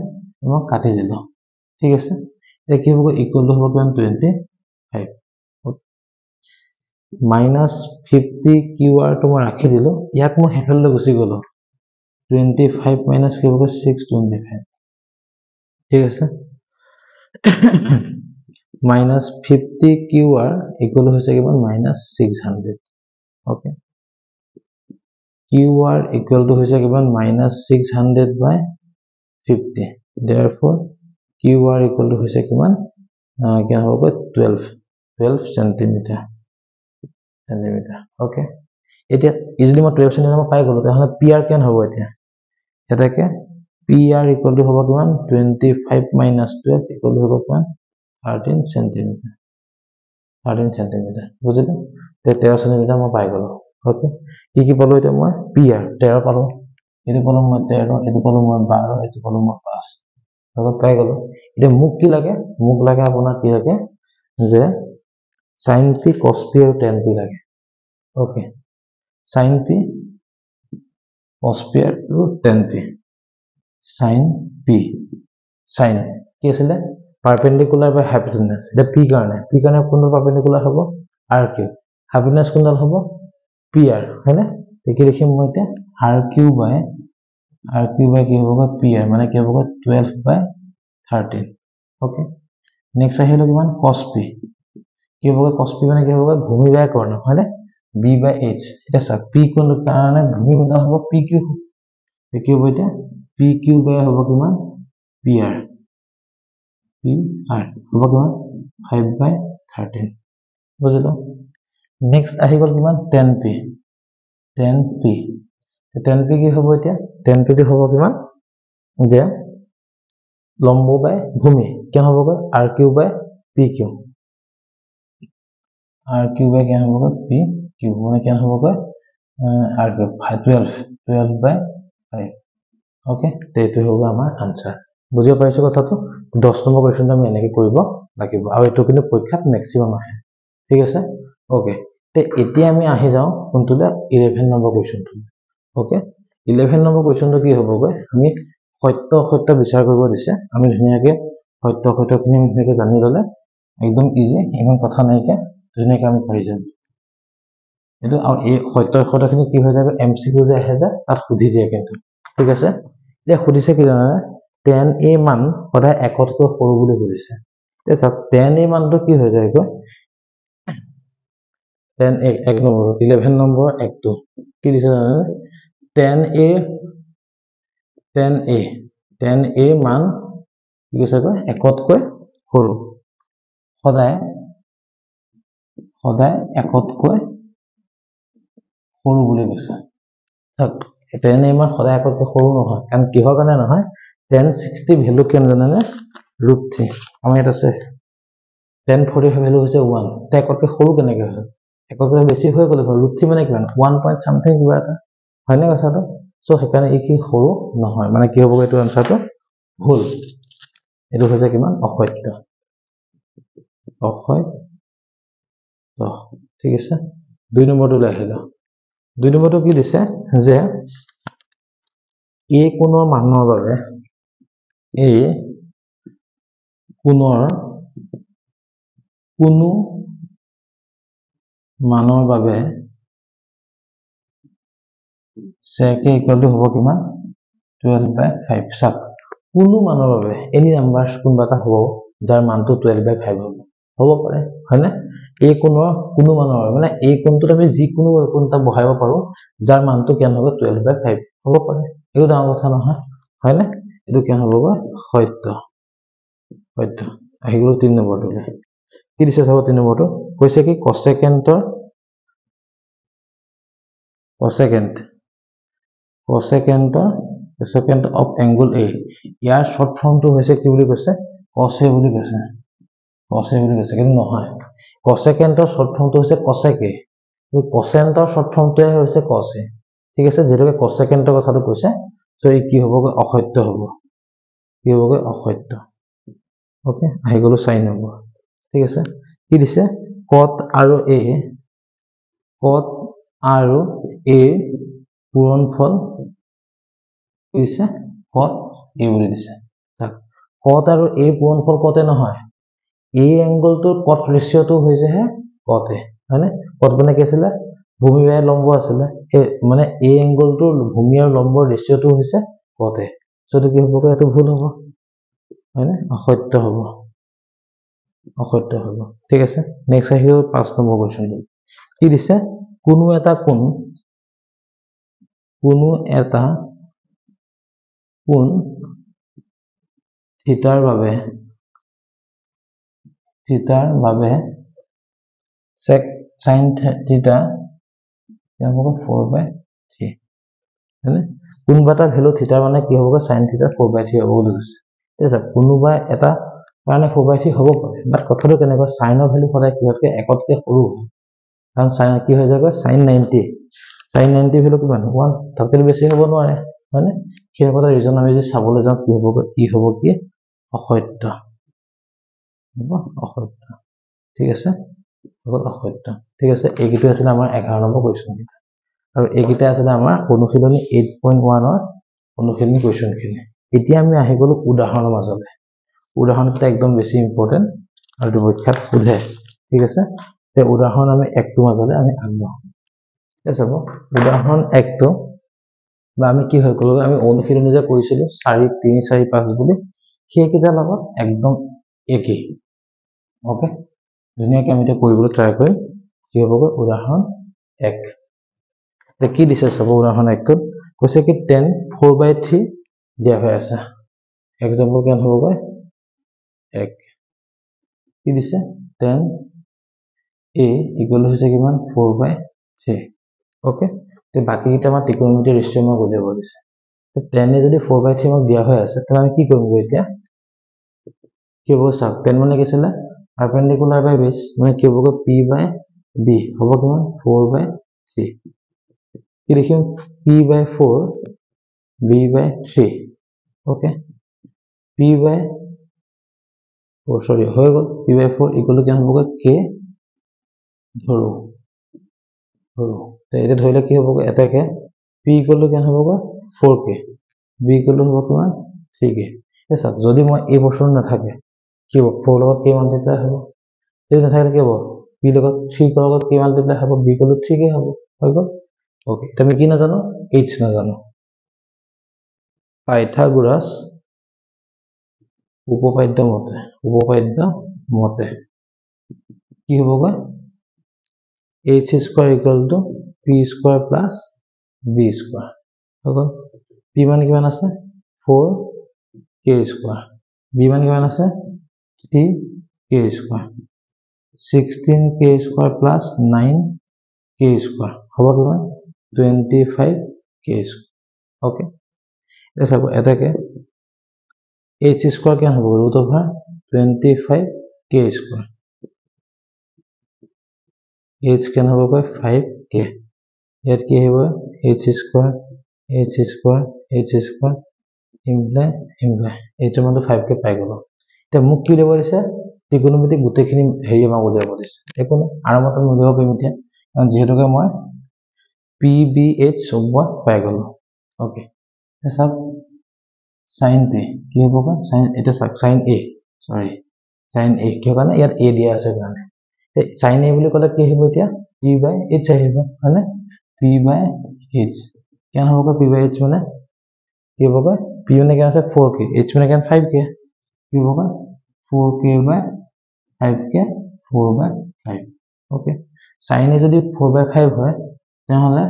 মই কাটি দিলো ঠিক আছে এটা কি হ'ব ইকুয়াল টু হ'ব 25 minus 50 qr তো মই ৰাখি দিলো ইয়াক মই হেফাললৈ গুছি গলো 25 minus কি হ'ব 625 ঠিক আছে minus 50 qr ইকুয়াল হৈছে কিমান minus 600 okay qr equal to হৈছে কিমান minus 600 by 50 therefore qr equal to হৈছে কিমান কি হ'ব 12 centimeter okay এতিয়া ইজিলি মই 12 centimeter মই পাই গলো তাহলে pr কেন হ'ব এতিয়া এটাকে pr equal to হ'ব কিমান 25 minus 12 equal to হ'ব কিমান 13 centimeter বুজিলে তে 13 centimeter মই পাই গলো ওকে কি পালো এটা মই pr 13 পালো এটো পালো মই 13 এটো পালো মই 12 এটো পালো মই 5 লগত পাই গলো এটা মুখ কি লাগে মুখ লাগে আপোনাৰ কি লাগে যে sin p cos p আৰু tan p লাগে okay sin p cos p আৰু tan p sin p sin কি আছিল perpendicular by hypotenuse এটা p কাৰণে কোনটো perpendicular হ'ব rq hypotenuse কোনডাল হ'ব pr হয়নে দেখি লিখিম মই এতিয়া rq by কি হ'ব pr মানে কি হ'ব 12 by 13 ওকে নেক্সট আহিলো কিমান cos p কি হ'ব cos p মানে কি হ'ব ভূমি বাই কৰ্ণ হয়নে b by h এটা সব p কোনটো কাৰণে ভূমি কোনটা হ'ব pq কি হ'ব এতিয়া pq by হ'ব কিমান pr হ'ব কিমান 5 by 13 বুজিলো নেক্সট আহি গল কিমান tan p কি হ'ব এতিয়া tan p টো হ'ব কিমান যে লম্ব বাই ভূমি কেন হ'ব rq by pq by কেন হ'ব pq মানে কেন হ'ব rq 12 by 5 ওকে এইটো হ'ব আমাৰ আনসাৰ বুজিব পাৰিছো কথাটো 10 নম্বৰ কোৱেশ্চনটো আমি এনেকৈ কৰিব লাগিব আৰু এটো কিন্তু পৰীক্ষাত ম্যাক্সিমাম আহে ঠিক আছে ওকে তে এতিয়া আমি আহি যাও কোনটোলে 11 নম্বৰ কোৱেশ্চনটো ওকে 11 নম্বৰ কোৱেশ্চনটো কি হ'বগৈ আমি সত্য বিচাৰ কৰিব দিছে আমি ধুনীয়াকে সত্যখিনি আমি ধুনীয়াকে জানি ললে একদম ইজি ইমান কথা নাইকে ধুনীয়াকৈ আমি পাৰি যাম এইটো। আৰু এই সত্য কথাখিনি কি হৈ যায় MCQ যে আহে যে তাত সুধি দিয়ে কিন্তু ঠিক আছে। এতিয়া সুধিছে কি জানানে tan a মান সদায় 1তকৈ সৰু বুলি সুধিছে। এতিয়া চাওক tan a মানটো কি হৈ যায় tan a 1 নম্বৰ 11 নম্বৰ 1টো কি দিছে জানানে tan a মান কি কৈছে 1তকৈ সৰু সদায় 1তকৈ সৰু বুলি কৈছে। চাওক tan a মান সদায় 1তকৈ সৰু নহয় কাৰণ কিহৰ কাৰণে নহয় tan 60 ভ্যালু কিমান জানেনে √3 আমাৰ ইয়াত আছে tan 40 ভ্যালু হৈছে 1 তে 1তকৈ সৰু কেনেকৈ হয় 1তকৈ বেছি হৈ গ'লে √3 মানে কিমান 1 পইণ্ট সামথিং কিবা এটা হয়নে কথাটো। সো সেইকাৰণে ই কি সৰু নহয় মানে কি হ'ব এইটো আনসাৰটো ভুল এইটো হৈছে কিমান অসত্য ঠিক আছে। 2 নম্বৰটো লৈ আহিলো 2 নম্বৰটো কি দিছে যে a কোণৰ মানৰ বাবে কোনো মানৰ বাবে sec a equal to হ'ব কিমান 12/5 চাওক কোনো মানৰ বাবে এনি নাম্বাৰ কোনবা এটা হ'ব যাৰ মানটো 12/5 হ'ব পাৰে হয়নে এই কোণৰ কোনো মানৰ মানে এই কোণটোত আমি যিকোনো কোণটা বহাব পাৰো যাৰ মানটো কিমান হ'ব 12/5 হ'ব পাৰে এইটো ডাঙৰ কথা নহয় হয়নে এইটো কিমান হ'ব সত্য আহি গ'ল 3 নম্বৰটো কি দিছে চাব 3 নম্বৰটো কৈছে কি cosecant of angle A ইয়াৰ শর্ট ফর্মটো হৈছে কি বুলি কৈছে cos A বুলি কৈছে কিন্তু নহয় cosecant শর্ট ফর্মটো হৈছে cosec A cosecant শর্ট ফর্মটো হৈছে cos A ঠিক আছে যেটোকে cosecant কথাটো কৈছে সো এই কি হ'ব অসত্য হ'ব অসত্য ওকে আহি গ'ল 4 নম্বৰ ঠিক আছে কি দিছে cot আৰু a পূৰণফল দিছে cot a বুলি দিছে cot আৰু a পূৰণফল কতে নহয় a এংগলটোৰ cot ৰেশিওটো হৈছে cot a হয়নে cot মানে কি আছিল ভূমি আৰু লম্ব আছিল মানে a এংগলটোৰ ভূমি আৰু লম্বৰ ৰেশিওটো হৈছে cot a সো কি হ'ব এটো ভুল হ'ব হয়নে অসত্য হ'ব ঠিক আছে নেক্সট আহিও 5 নম্বৰ কোৱেশ্চন কি দিছে কোনো এটা কোণ থিটাৰ বাবে sec sin থিটা হ'ব 4/3 হয়নে কোনবা এটা ভ্যালু থিটাৰ মানে কি হ'ব sin থিটা 4/3 হ'ব বুলি কৈছে ঠিক আছে কোনোবা এটা কাৰণে 4/3 হ'ব পাৰে বাট কথাটো কেনেকৈ সাইনৰ ভ্যালু সদায় কিহতকে 1তকৈ সৰু হয় কাৰণ সাইন কি হৈ যায় sin 90 ভ্যালু কিমান 1 তাতকৈ বেছি হ'ব নোৱাৰে হয়নে সেই কথা ৰিজন আমি যে চাবলৈ যাওঁ কি হ'ব কি অসত্য ঠিক আছে অসত্য ঠিক আছে এইটো আছিল আমাৰ 11 নম্বৰ কোৱেশ্চন আৰু এইকিটা আছিল আমাৰ অনুশীলনী 8.1 ৰ অনুশীলনী কোৱেশ্চনখিনি এতিয়া আমি আহি গলো উদাহৰণৰ মাজলৈ উদাহৰণটা একদম বেছি ইম্পৰ্টেন্ট আৰু পৰীক্ষাত সোধে ঠিক আছে তে উদাহৰণ আমি একটো মাজলৈ আমি আগবঢ়াম ঠিক আছে উদাহৰণ একটো বা আমি কি হৈ গলো আমি অনুশীলনী যে কৰিছিলো 4 3 4 5 বুলি সেইকিটা লগত একদম একেই ওকে ধুনীয়াকৈ আমি এটা কৰিবলৈ ট্ৰাই কৰিম কি হ'ব উদাহৰণ 1 তে কি দিছে চাব উদাহৰণ 1 টো কৈছে কি tan 4/3 দিয়া হৈ আছে এক্সাম্পল কেন হ'ব 1 কি দিছে tan a ইকুৱেল হৈছে কিমান 4/3 ওকে তে বাকি কিটা আমাৰ ত্ৰিকোণমিতিৰ ৰেশিও মই বুজাব দিছে তে tan a যদি 4/3 মোক দিয়া হৈ আছে তেনে আমি কি কৰিম এতিয়া কি হ'ব চাওক tan মানে কি আছিল perpendicular by base মানে কি হ'ব p by b হ'ব কিমান 4/3 কি লিখিম p by 4 b by 3 okay p by 4 sorry হৈ গ'ল p by 4 ইকুৱেল টু কিমান হ'ব k ধৰো তে এটা ধৰিলে কি হ'ব এটাকে p ইকুৱেল টু কিমান হ'ব 4k b ইকুৱেল টু হ'ব কিমান 3k এসব যদি মই এই বছৰ নাথাকে কি হ'ব 4 লগত k মাল্টিপ্লাই হ'ব যদি নাথাকে কি হ'ব বি লগত 3 লগত কি মাল্টিপ্লাই হ'ব বি কলো 3 কে হ'ব হৈ গ'ল ওকে তুমি কি নাজানো h নাজানো পাইথাগোৰাছ উপপাদ্য মতে কি হ'বগৈ h square equal to p square plus b square হৈ গ'ল p মানে কিমান আছে 4k square b মানে কিমান আছে 3k square 16k square plus 9k square হ'ব কিমান 25k square okay এটা চাব এটাকে h square কিমান হ'ব root over 25k square h কিমান হ'ব গৈ 5k ইয়াত কি আহিব h square ইমপ্লাই h ৰ মানটো 5k পাই গ'লো এতিয়া মোক কি দিব দিছে ত্ৰিকোণমিতি গোটেইখিনি হেৰি আমাক উলিয়াব দিছে একো নাই আৰামত আমি উলিয়াব পাৰিম এতিয়া কাৰণ যিহেতুকে মই pbh চবত পাই গ'লো ওকে সব sin p কি হ'ব গৈ sin এটা sin a সৰি sin a কিয় কাৰণে ইয়াত a দিয়া আছে কাৰণে sin a বুলি ক'লে কি আহিব এতিয়া p/h আহিব মানে p/h কেন হ'ব গৈ p/h মানে কি হ'ব গৈ p মানে কিমান আছে 4k h মানে কিমান 5k কি হ'ব গৈ 4k/5k 4/5 ওকে sin a যদি 4/5 হয় তেতিয়াহ'লে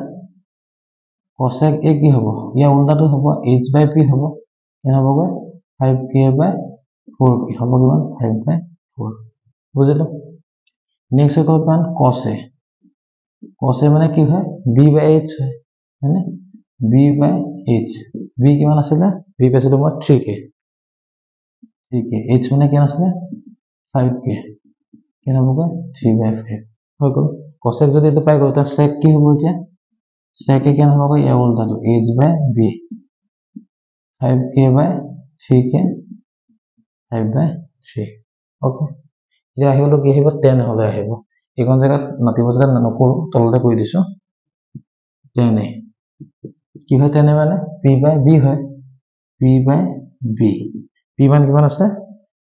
cosec a কি হ'ব ইয়াৰ উল্টাটো হ'ব h/p হ'ব কেন হ'ব গৈ 5k/4k হ'ব কিমান 5/4 বুজিলো নেক্সট হৈ গ'ল কিমান cos a মানে কি হয় b/h হয় হয়নে b/h b কিমান আছিলে b পাইছিলো মই 3k h মানে কিমান আছিলে 5k কেন হ'ব গৈ 3/5 হৈ গ'ল cosec যদি এইটো পাই গ'ল তাৰ sec কি হ'ব এতিয়া sec কিমান হ'ব গৈ ইয়াৰ উল্টাটো h/b 5k/3k 5/3 ওকে এতিয়া আহিব কি আহিব 10 হ'লে আহিব এইখন জায়গাত মাতিব যেন নকৰো তলতে কৈ দিছো 10 কি হয় 10 মানে p/b হয় p/b p মান কিমান আছে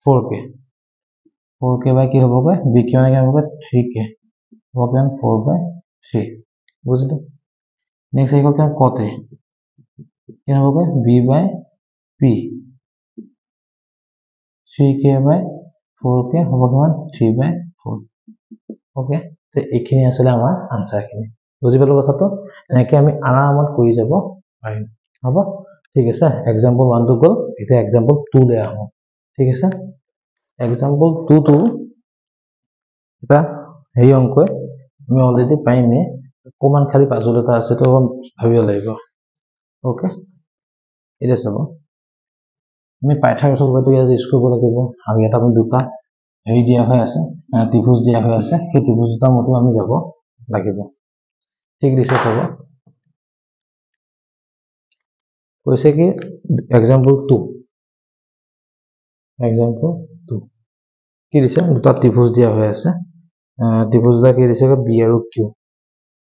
4k বাই কি হ'ব গৈ b কিমান হ'ব গৈ 3k হ'ব কিমান 4/3 বুজিলো নেক্সট আহিব কিমান cot a কিমান হ'ব গৈ b/p 3k/4k হ'ব কিমান 3/4 ওকে তে এইখিনি আছিল আমাৰ আনসাৰখিনি বুজি পালো কথাটো এনেকৈ আমি আৰামত কৰি যাব পাৰিম হ'ব ঠিক আছে এক্সাম্পল 1 টো গ'ল এতিয়া এক্সাম্পল 2 লৈ আহো ঠিক আছে এক্সাম্পল 2 টো এটা হেৰি অংকই আমি অলৰেডি পাইমে অকমান খালি পাজল এটা আছে তো ভাবিব লাগিব ওকে এটা চাব আমি পাইথাগোৰাছৰ উপপাদ্য ইয়াত ইউজ কৰিব লাগিব আৰু ইয়াত আমি দুটা হেৰি দিয়া হৈ আছে ত্ৰিভুজ দিয়া হৈ আছে সেই ত্ৰিভুজ দুটা মতে আমি যাব লাগিব ঠিক দিছে চাব কৈছে কি এক্সাম্পল 2 কি দিছে দুটা ত্ৰিভুজ দিয়া হৈ আছে ত্ৰিভুজ দুটা কি দিছে b আৰু q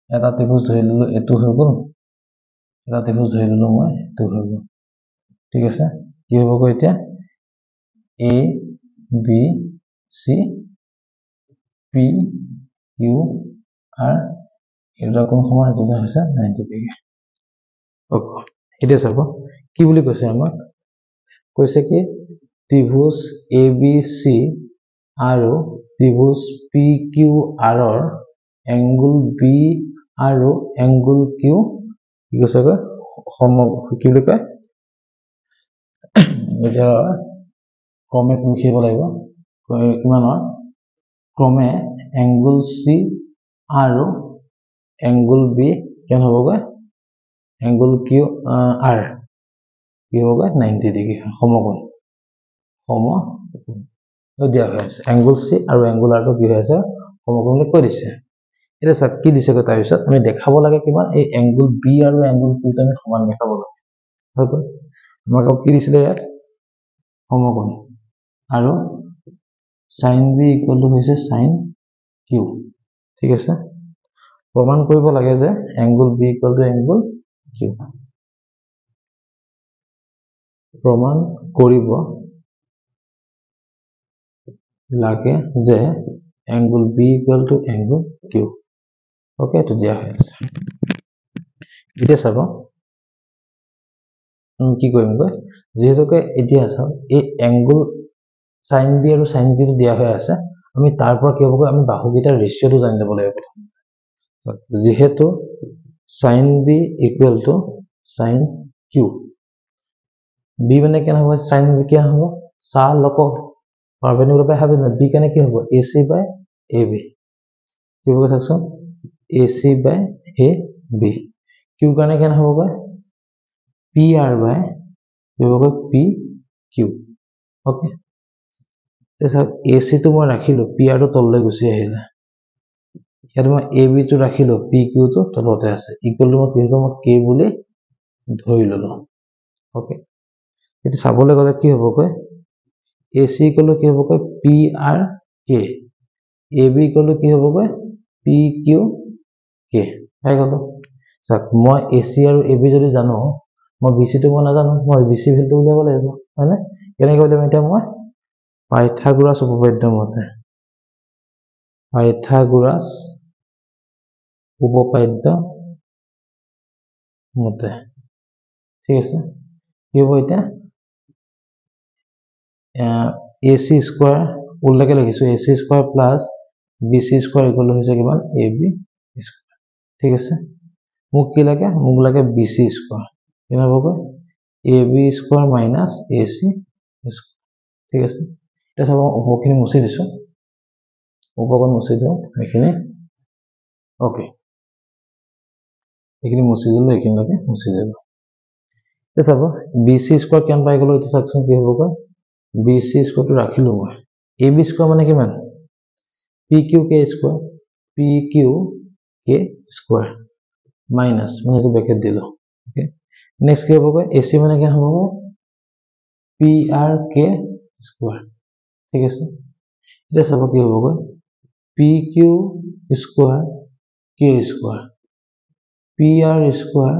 এটা ত্ৰিভুজ ধৰি ললো এটো হৈ গ'ল এটা ত্ৰিভুজ ধৰি ললো মই এটো হৈ গ'ল ঠিক আছে কি হ'ব গৈ এতিয়া a b c p q r এটা কোন সমান এটা হৈছে 90 ডিগ্ৰী ওকে এটা চাব কি বুলি কৈছে আমাক কৈছে কি ত্ৰিভুজ abc আৰু ত্ৰিভুজ pqr ৰ এংগল b আৰু এংগল q কি কৈছে কি বুলি কয় এটা ক্ৰমে লিখিব লাগিব কিমানৰ ক্ৰমে এংগল c আৰু এংগল b কেন হ'বগৈ এংগল q r কি হ'বগৈ 90 ডিগ্ৰী সমকোণ দিয়া হৈ আছে এংগল c আৰু এংগল r টো কি হৈ আছে সমকোণ বুলি কৈ দিছে এটা চাক কি দিছে তাৰ পিছত আমি দেখাব লাগে কিমান এই এংগল b আৰু এংগল q টো আমি সমান দেখাব লাগে হৈ গ'ল আমাক কি দিছিলে ইয়াত সমকোণ আৰু sin b ইকুৱেল টু হৈছে sin q ঠিক আছে প্ৰমাণ কৰিব লাগে যে angle b equal to angle q প্ৰমাণ কৰিব লাগে যে angle B equal to angle Q. Okay, to দিয়া হৈ আছে এতিয়া চাব কি কৰিম কয় যেহেতুকে এতিয়া চাও এই angle sin B আৰু sin B টো দিয়া হৈ আছে আমি তাৰ পৰা কি হ'ব আমি বাহুকেইটাৰ ৰেশিওটো জানি ল'ব লাগিব যেহেতু sin B equal to sin Q B মানে কেন হ'ব sin B কি হ'ব सा লক পারপেন্ডিকুলার বাই হবে না B কেন কি হ'ব AC বাই AB কি হ'ব চাওকচোন AC বাই AB Q কাৰণে কেন হ'ব PR বাই কি হ'ব PQ ওকে এসব AC তো মই ৰাখিলো PR টো তললৈ গুচি আহিলে ইয়াত মই AB টো ৰাখিলো PQ টো তলতে আছে ইকুৱেল টু মই কি হ'ব মই K বুলি ধৰি ললো ওকে এটি চাবলৈ গলে কি হ'ব AC ইকুৱেল টু কি হ'ব PRK AB ইকুৱেল টু কি হ'ব PQK পাই গলো চাক মই AC আৰু AB যদি জানো মই BC টো মই নাজানো মই BC ভ্যালুটো উলিয়াব লাগিব হয়নে কেনেকৈ উলিয়াম এতিয়া মই পাইথাগোৰাছ উপপাদ্য মতে পাইথাগোৰাছ উপপাদ্য মতে ঠিক আছে কি হ'ব এটা AC স্কয়ার উল্লেখে লিখিছো AC square plus BC square equal হৈছে কিমান AB স্কয়ার ঠিক আছে মোক কি লাগে মোক লাগে BC স্কয়ার কিমান হ'ব AB square minus AC square ঠিক আছে এটা সব উপখিনি মুছি দিছো উপকৰণ মুছি দিও এখিনি ওকে এখিনি মুছি দিলো এখিনি লাগে মুছি দিলো এটা সব BC স্কয়ার কেন পাই গলো এটা সাকচন কি হ'ব BC স্কয়ার টো ৰাখিলো মই AB স্কয়ার মানে কিমান PQK square PQK square minus মানে এটা ব্র্যাকেট দিলো ওকে নেক্সট কি হ'ব AC মানে কি হ'ব PRK স্কয়ার ঠিক আছে এটা সব কি হ'ব PQ square K square PR square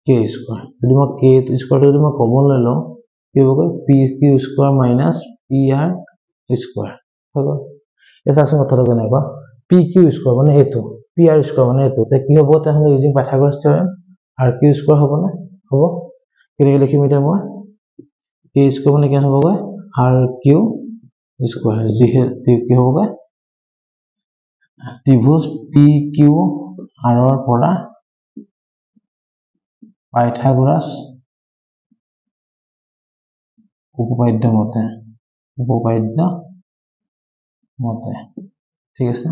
K square যদি মই K স্কয়ারটো যদি মই কমন লৈ লও কি হ'ব PQ square minus PR square হ'ব এটা আছে কথাটো কেনেকুৱা PQ স্কয়াৰ মানে এটো PR স্কয়াৰ মানে এটো তে কি হ'ব তাহলে using Pythagoras theorem RQ square হ'ব না হ'ব কেনেকৈ লিখিম এটা মই K স্কয়ার মানে কি হ'ব RQ স্কয়ার যেহেতু কি হ'ব ত্রিভুজ PQR ৰ পৰা পাইথাগোৰাছ উপপাদ্য মতে ঠিক আছে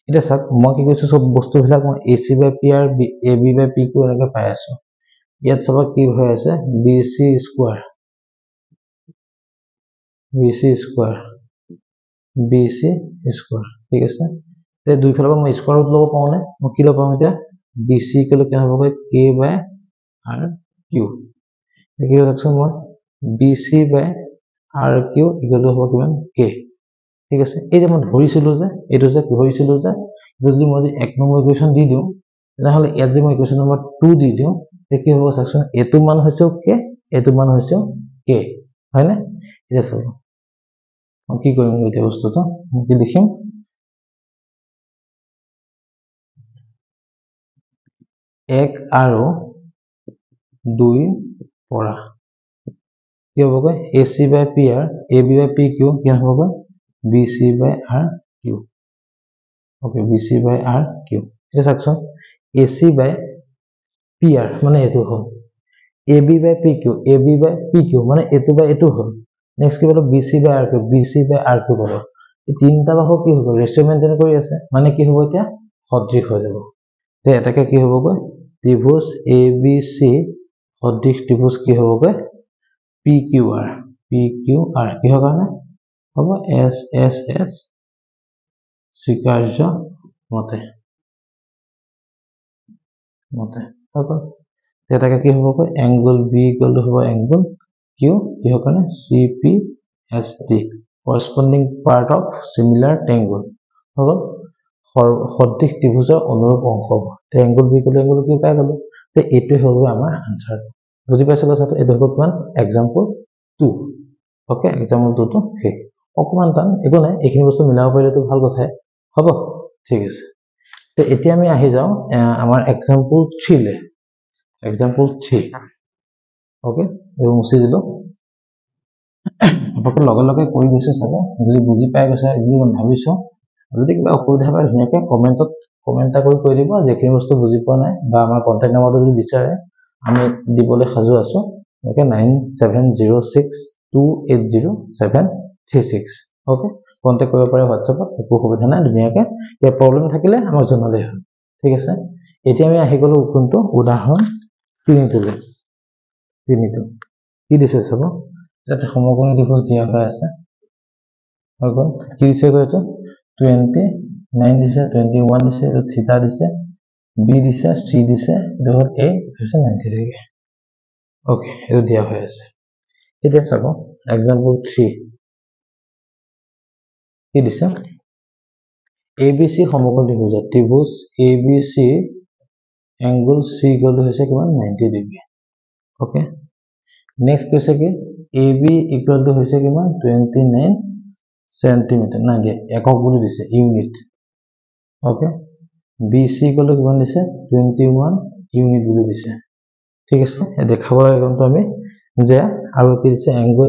এটা সাক মই কি কৈছো সব বস্তু বিলাক মই AC বাই PR AB বাই PQ এনেকৈ পাই আছো ইয়াত সব কি হৈ আছে BC স্কয়ার ঠিক আছে তে দুই ফালৰ পৰা মই স্কয়াৰ ৰুট লব পাও নে মই কি লব পাম এতিয়া BC ইকুৱেল কি হ'ব K বাই RQ কি লিখছো মই BC বাই RQ ইকুৱেল হ'ব কিমান K ঠিক আছে এই যে মই ধৰিছিলো যে এটো যে ধৰিছিলো যে যদি মই 1 নম্বৰ ইকুৱেচন দি দিও তেনেহলে ইয়াত যে মই ইকুৱেচন নম্বৰ 2 দি দিও তে কি হ'ব সেকশন এটো মান হৈছে K এটো মান হৈছে K হয় না এটা সব মই কি কৰিম এই বস্তুটো মই কি লিখিম 1 আৰু 2 পৰা কি হ'ব AC বাই PR AB বাই PQ কি হ'ব BC বাই RQ ওকে BC বাই RQ এটা সাকচন AC বাই PR মানে এটো হ'ল AB বাই PQ মানে এটো বাই এটো হ'ল নেক্সট কি বলো BC বাই RQ বলো এই তিনটা বাহু কি হ'ব ৰেশিও মেইনটেইন কৰি আছে মানে কি হ'ব এতিয়া সদৃশ হৈ যাব তে এটাকে কি হ'ব ত্রিভুজ ABC সদৃশ ত্রিভুজ কি হ'ব PQR কিহৰ কাৰণে হ'ব SSS স্বীকাৰ্য মতে হ'ব এটাকে কি হ'ব এংগল B ইকুৱেল টু হ'ব এংগল Q কিহৰ কাৰণে CPST corresponding part of similar triangle হ'ব সদৃশ ত্ৰিভুজৰ অনুৰূপ অংশ তে angle B equal to angle Q পাই গলো তে এটো হ'ব আমাৰ আনসাৰ বুজি পাইছলো ছাত্ৰ এটো হ'ব কিমান এক্সাম্পল 2 ওকে এক্সাম্পল 2 তো ঠিক অকমান টান একো নাই এইখিনি বস্তু মিলাব পাৰিলেতো ভাল কথাই হ'ব ঠিক আছে তো এতিয়া আমি আহি যাওঁ আমাৰ এক্সাম্পল 3 লে এক্সাম্পল 3 ওকে এই মুছি দিলো আপোনালোকে লগে লগে কৰি গৈছে চাগে যদি বুজি পাই গৈছে যদি ভাবিছো যদি কিবা অসুবিধা পায় ধুনীয়াকৈ কমেণ্ট কৰি কৈ দিব যেখিনি বস্তু বুজি পোৱা নাই বা আমাৰ কন্টাক্ট নম্বৰটো যদি বিচাৰে আমি দিবলৈ সাজু আছো ওকে 9706280736 ওকে কন্টাক্ট কৰিব পাৰে হোৱাটছএপত একো অসুবিধা নাই ধুনীয়াকৈ কিবা প্ৰব্লেম থাকিলে আমাক জনালেই হ'ল ঠিক আছে এতিয়া আমি আহি গলো কোনটো উদাহৰণ 3 কি দিছে চাব যাতে সমগ্ৰ দিশত দিয়া হৈ আছে হৈ গ'ল কি দিছে এইটো 29 দিছে 21 দিছে এইটো থিটা দিছে বি দিছে সি দিছে এইটো হ'ল a দিছে 90 ডিগ্ৰী ওকে এইটো দিয়া হৈ আছে এতিয়া চাব এক্সাম্পল 3 কি দিছে ABC সমগ্ৰ ত্ৰিভুজ ত্ৰিভুজ ABC angle C equal to হৈছে কিমান 90 ডিগ্ৰী ওকে নেক্সট কৈছে কি AB ইকুৱেল টু হৈছে কিমান 29 সেন্টিমিটাৰ না দিয়া একক বুলি দিছে unit okay BC equal to কিমান দিছে 21 ইউনিট বুলি দিছে ঠিক আছে দেখাব লাগে কোনটো আমি যে আৰু কি দিছে এংগল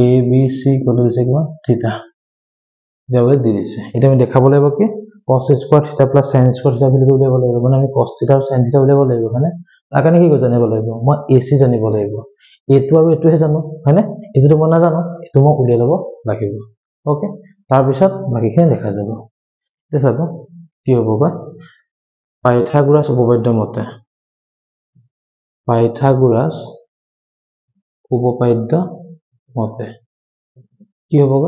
ABC ইকুৱেল টু দিছে কিমান থিটা যাবলৈ দি দিছে এটা আমি দেখাব লাগিব কি cos স্কয়ার থিটা প্লাস sin স্কয়ার থিটা বুলি উলিয়াব লাগিব মানে আমি cos থিটা আৰু sin থিটা উলিয়াব লাগিব মানে তাৰ কাৰণে কি জানিব লাগিব মই AC জানিব লাগিব এটো আৰু এটোহে জানো হয়নে এটো মই নাজানো এটো মই উলিয়াই লব লাগিব ওকে তাৰ পিছত বাকিখিনি দেখা যাব এতিয়া চাব কি হ'ব বা পাইথাগোৰাছ উপপাদ্য মতে কি হ'ব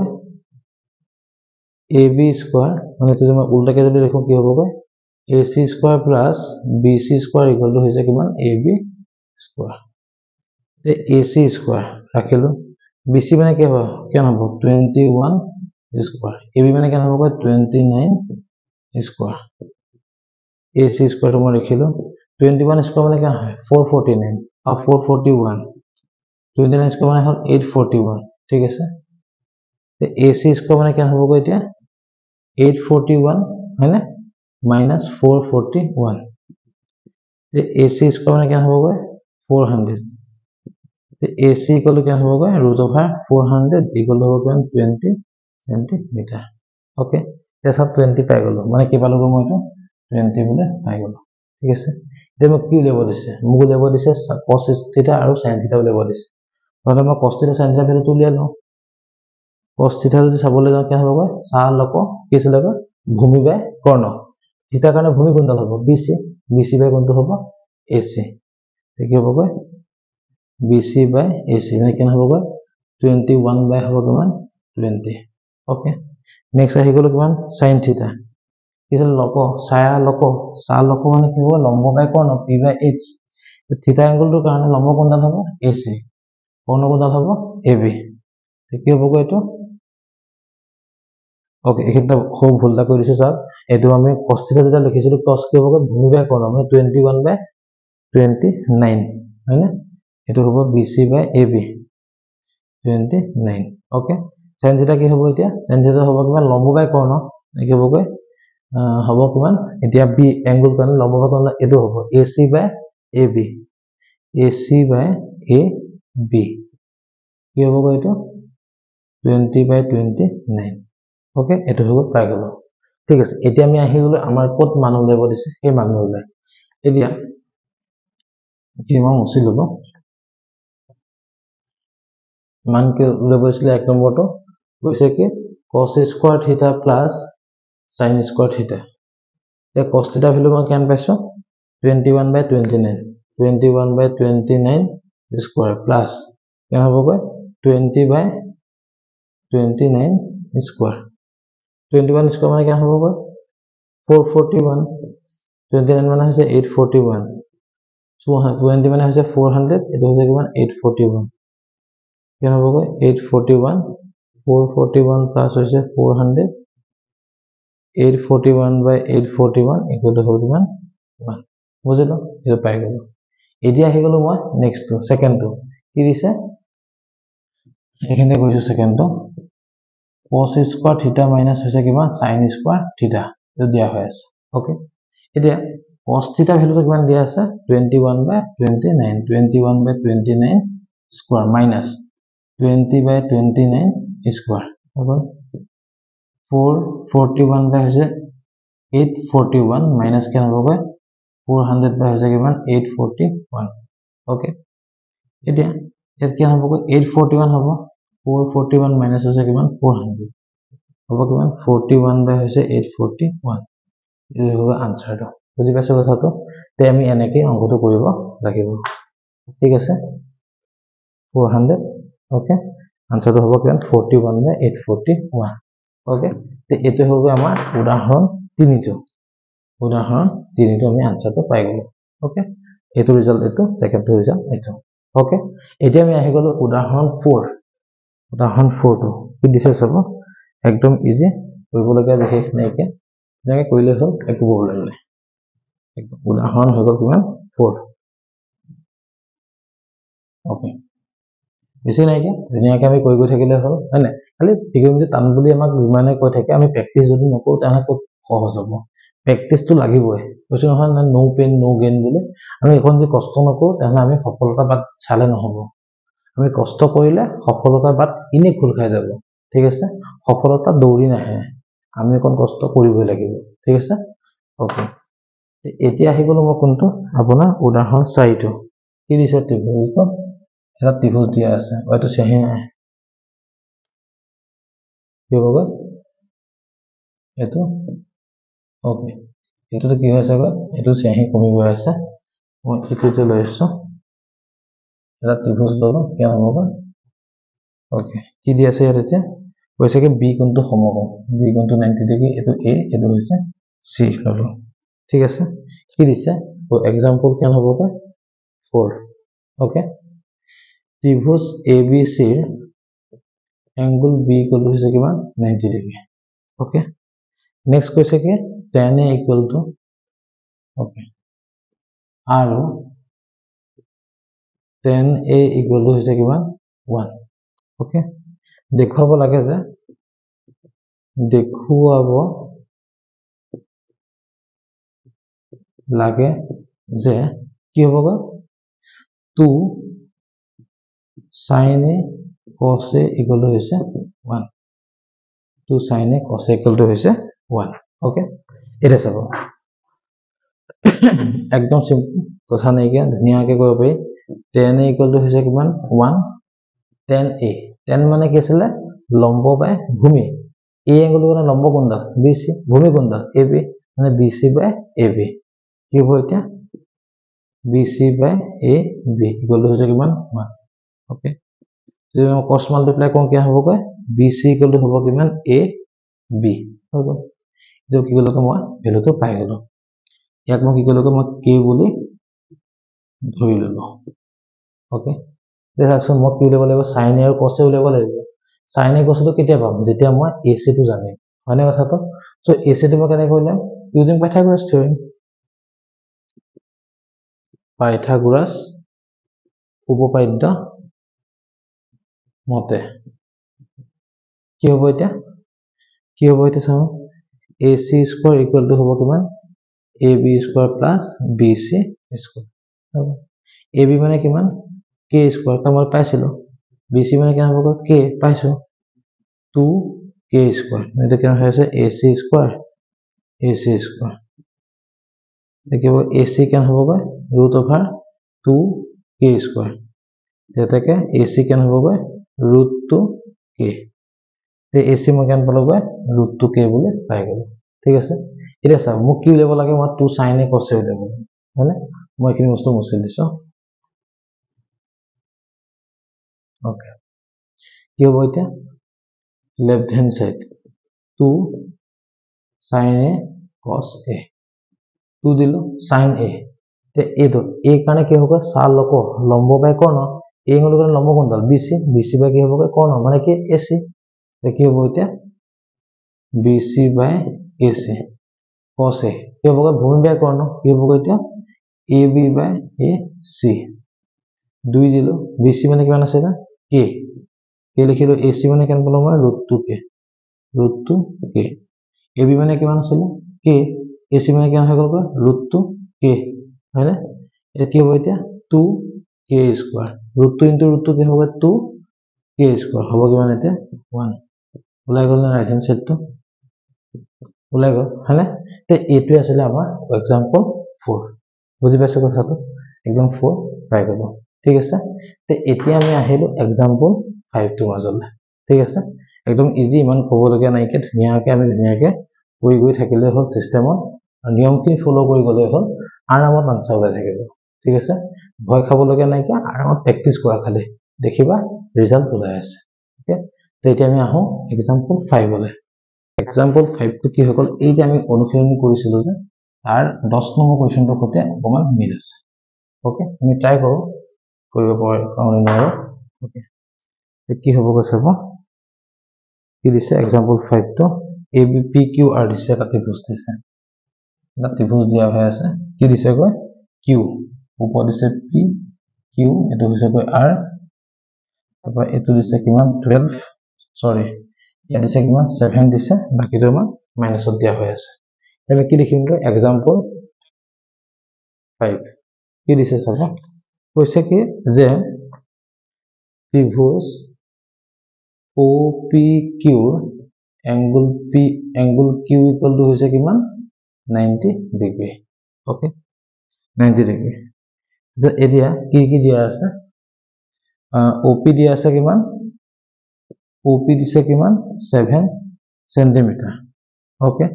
AB স্কয়ার মানে তো মই উল্টাকে যদি লিখো কি হ'ব AC square plus BC square equal to হৈছে কিমান AB স্কয়ার তে AC স্কয়ার ৰাখিলো BC মানে কি হ'ব কেন হ'ব 21 স্কয়ার AB মানে কেন হ'ব 29 স্কয়ার AC স্কয়ার মই ৰাখিলো 21 স্কয়াৰ মানে কেন হয় 449 আৰু 441 29 স্কয়ার মানে হ'ল 841 ঠিক আছে তে AC স্কয়ার মানে কেন হ'ব এতিয়া 841 है ना minus 441 तो AC स्क्वायर में क्या होगा 400 तो AC इक्वल क्या होगा रूट ओवर 400 इक्वल होगा 20 सेंटीमीटर ओके ये सब 20 पाई गलो माने কি পালো মই তো 20 বলে পাই গলো ঠিক আছে এতিয়া মই কি উলিয়াব দিছে মোক উলিয়াব দিছে cos থিটা আৰু sin থিটা উলিয়াব দিছে মানে মই cos থিটা sin থিটা ভ্যালুটো উলিয়াই লওঁ cos থিটা যদি চাবলৈ যাওঁ কি হ'ব সাল লক কি ছিল ভূমি বাই কৰ্ণ থিটা কাৰণে ভূমি কোনডাল হ'ব BC বাই কোনটো হ'ব AC কি হ'ব BC বাই AC মানে কেন হ'ব 21 বাই হ'ব কিমান 20 ওকে নেক্সট আহি গলো কিমান sin থিটা কি ছিল লক সাল লক মানে কি হ'ব লম্ব বাই কৰ্ণ P বাই H থিটা এংগলটোৰ কাৰণে লম্ব কোনডাল হ'ব AC কৰ্ণ কোনডাল হ'ব AB কি হ'ব এইটো ओके এখানটা খুব ভুলটা কৰি দিছো স্যার এটো আমি cos থিটা যেটা লিখিছিলো cos কি হ'ব ভূমি বাই কৰ্ণ মানে 21 বাই 29 হয়নে এটো হ'ব BC বাই AB 29 ওকে sin থিটা কি হ'ব এতিয়া sin থিটা হ'ব কিমান লম্ব বাই কৰ্ণ কি হ'ব কিমান এতিয়া B এংগল কাৰণে লম্ব বাই কৰ্ণ এটো হ'ব AC বাই AB কি হ'ব এটো 20 বাই 29 ओके এটো হল পাই গলো ঠিক আছে এতিয়া আমি আহি গলো আমাৰ কত মান উলিয়াব দিছে এই মান উলাই এতিয়া কি মই মুছি ললো মান কে উলিয়াব দিছিলে এক নম্বৰটো কৈছে কি cos স্কয়ার থিটা প্লাস sin স্কয়ার থিটা এ cos থিটা ভ্যালু মই কেন পাইছো 21 বাই 29 স্কয়ার প্লাস কেন হ'ব 20 বাই 29 স্কয়ার 21 স্কয়ার মানে क्या होगा 441 29 মানে হৈছে 841 so 20 মানে হৈছে 400 এটো হৈছে কিমান 841 কেন হ'ব 841 441 প্লাস হৈছে 400 841 বাই 841 ইকুৱেল টু হ'ব কিমান 1 বুজিলো এটা পাই গলো এতিয়া আহি গলো মই নেক্সট টু সেকেন্ড টু কি দিছে এইখিনিতে কৈছো সেকেন্ডটো cos স্কয়ার থিটা মাইনাস হৈছে কিমান sin স্কয়ার থিটা এটো দিয়া হৈ আছে ওকে এতিয়া cos থিটা ভ্যালুটো কিমান দিয়া আছে 21/29 21/29 স্কয়ার মাইনাস 20/29 স্কয়ার ওকে 441 বাই হৈছে 841 মাইনাস কেন হবে 400 বাই হৈছে কিমান 841 ওকে এতিয়া ইয়াত কি হ'ব 841 হ'ব 441 মাইনাস হৈছে কিমান 400 হ'ব কিমান 41 বাই হৈছে 841 এই হ'ব আনসাৰটো বুজি পাইছো কথাটো তে আমি এনেকৈ অংকটো কৰিব লাগিব ঠিক আছে 400 ওকে আনসাৰটো হ'ব কিমান 41 বাই 841 ওকে তে এটো হ'ব আমাৰ উদাহৰণ 3টো উদাহৰণ 3টো আমি আনসাৰটো পাই গলো ওকে এটো ৰিজাল্ট এটো সেকেন্ড ৰিজাল্ট এটো ওকে এতিয়া আমি আহি গলো উদাহৰণ 4 উদাহৰণ 4 টো কি দিছে চাব একদম ইজি কৰিবলগীয়া বিশেষ নাইকে এনেকৈ কৰিলে হ'ল একো প্ৰব্লেম নাই একদম উদাহৰণ হৈ গল কিমান 4 ওকে বেছি নাইকে ধুনীয়াকৈ আমি কৈ থাকিলে হ'ল হয় না খালি ফিগৰটো টান বুলি আমাক বিমানে কৈ থাকে আমি প্ৰেক্টিস যদি নকৰো তাহলে খুব সহজ হ'ব প্ৰেক্টিসটো লাগিবই কৈছো নহয় না নো পেইন নো গেইন বুলি আমি এখন যদি কষ্ট নকৰো তাহলে আমি সফলতা বাদ চালে নহব আমি কষ্ট কৰিলে সফলতা বাদ ইনে খুল খাই যাব ঠিক আছে সফলতা দৌৰি নাহে আমি এখন কষ্ট কৰিবই লাগিব ঠিক আছে ওকে এতিয়া আহি গলো মই কোনটো আপোনাৰ উদাহৰণ 4 টো কি দিছে ত্ৰিভুজটো এটা ত্ৰিভুজ দিয়া আছে হয়তো চেহি নাই কি হ'ব এটো ওকে এটো কি হৈছে এটো চেহি কমি গৈ আছে মই এটোতে লৈ আছো এটা ত্ৰিভুজ ললো কি হ'ব ওকে কি দি আছে ইয়াত এতিয়া কৈছে কি বি কোণটো সমকোণ বি কোণটো 90 ডিগ্ৰী এটো এ এটো হৈছে সি ললো ঠিক আছে কি দিছে তো एग्जांपल কেন হ'ব 4 ওকে ত্রিভুজ ABC एंगल B इक्वल হৈছে কিমান 90 ডিগ্ৰী ওকে নেক্সট কৈছে কি tan A equal to okay আৰু tan A ইকুয়াল টু হৈছে কিমান 1 ওকে দেখুৱাব লাগে যে দেখুৱাব লাগে যে কি হ'ব 2 sin A cos A equal to হৈছে 1 2 sin A cos A equal to হৈছে 1 ওকে এটা চাব একদম সিম্পল কথা নাই কি ধুনিয়াকে কৰিব পাৰি tan A equal to হৈছে কিমান 1 tan A tan মানে কি আছিল লম্ব বাই ভূমি A এংগলৰ কাৰণে লম্ব কোণডাল BC ভূমি কোণডাল AB মানে BC বাই AB কি হ'ব এতিয়া BC by AB equal to হৈছে কিমান 1 ওকে যদি মই cos মাল্টিপ্লাই কৰোঁ কি হ'ব BC equal to হ'ব কিমান AB হ'ব এটো কি গলো মই ভ্যালুটো পাই গলো ইয়াক মই কি গলো মই k বুলি ধৰি ললো ওকে দেখাকচোন মই কি উলিয়াব লাগিব sin A আৰু cos A উলিয়াব লাগিব sin A cos A টো কেতিয়া পাম যেতিয়া মই AC টো জানিম হয়নে কথাটো সো AC টো মই কেনেকৈ উলিয়াম ইউজিং পাইথাগোৰাছ থিওৰেম পাইথাগোৰাছ উপপাদ্য মতে কি হ'ব এটা চাও AC স্কয়ার ইকুয়াল টু হ'ব কিমান AB square plus BC square হ'ব AB মানে কিমান k স্কয়ার তা মই পাইছিলো BC মানে কিমান হ'ব k পাইছো 2k স্কয়ার এটা কিমান হৈছে AC স্কয়ার দেখিব AC কিমান হ'ব √2k স্কয়ার যেটাকে AC কিমান হ'ব √2k তে AC মই কিমান পালো √2k বুলি পাই গলো ঠিক আছে এটা চাও মোক কি উলিয়াব লাগে মই 2 sin A cos A উলিয়াব লাগে হয়নে মই এখিনি বস্তু মুছি দিছো ওকে কি হ'ব এটা left hand side 2 sin A cos A 2 দিলো sin A তে এটো A কাৰণে কি হ'ব সাল লক লম্ব বাই কৰ্ণ A এংগলৰ কাৰণে লম্ব কোণডাল BC বাই কি হ'ব কৰ্ণ মানে কি AC তে কি হ'ব এটা BC by AC cos A কি হ'ব ভূমি বাই কৰ্ণ কি হ'ব এটা AB বাই AC 2 দিলো BC মানে কিমান আছে k কে লিখিলো AC মানে কেন পালো মই √2k √2k AB মানে কিমান আছিল k AC মানে কিমান হৈ গল √2k হয় না এটা কি হ'ব এতিয়া 2k স্কয়াৰ √2 * √2 কি হ'ব 2k স্কয়াৰ হ'ব কিমান এতিয়া 1 ওলাই গল না ৰাইট হ্যান্ড সাইডটো ওলাই গল হয়নে তে এইটোৱে আছিল আমাৰ এক্সাম্পল 4 বুজি পাইছো কথাটো একদম 4 পাই গল ঠিক আছে তে এতিয়া আমি আহিলো এক্সাম্পল 5 টো মাজলে ঠিক আছে একদম ইজি ইমান ক'বলগীয়া নাইকে ধুনিয়াকে আমি ধুনিয়াকে গৈ থাকিলে হল সিস্টেমত নিয়মখিনি ফলো কৰি গলে হল আৰামত আনসাৰ ওলাই থাকিব ঠিক আছে ভয় খাবলগীয়া নাইকে আৰামত প্ৰেক্টিস কৰা খালি দেখিবা ৰিজাল্ট ওলাই আছে ওকে তে এতিয়া আমি আহো এক্সাম্পল 5 লৈ এক্সাম্পল 5 টো কি হল এই যে আমি অনুশীলন কৰিছিলো যে তাৰ 10 নম্বৰ কোৱেশ্চনটোৰ সৈতে অকমান মিল আছে ওকে আমি ট্ৰাই কৰো কৰিব পাৰো নোৱাৰো ওকে কি হ'ব চাব কি দিছে এক্সাম্পল 5 টো ABPQR দিছে এটা ত্ৰিভুজ দিছে এটা ত্ৰিভুজ দিয়া হৈ আছে কি দিছে কয় Q ওপৰ দিছে P Q এটো হৈছে কয় R তাৰপৰা এটো দিছে কিমান 12 সৰি ইয়াত দিছে কিমান 7 দিছে বাকিটো আমাৰ মাইনাসত দিয়া হৈ আছে আমি কি লিখিম এক্সাম্পল 5 কি দিছে চাব কৈছে কি যে ত্ৰিভুজ OPQ angle Q equal to হৈছে কিমান 90 ডিগ্ৰী ওকে 90 ডিগ্ৰী যে এৰিয়া কি দিয়া আছে OP দিয়া আছে কিমান OP দিছে কিমান 7 centimetre okay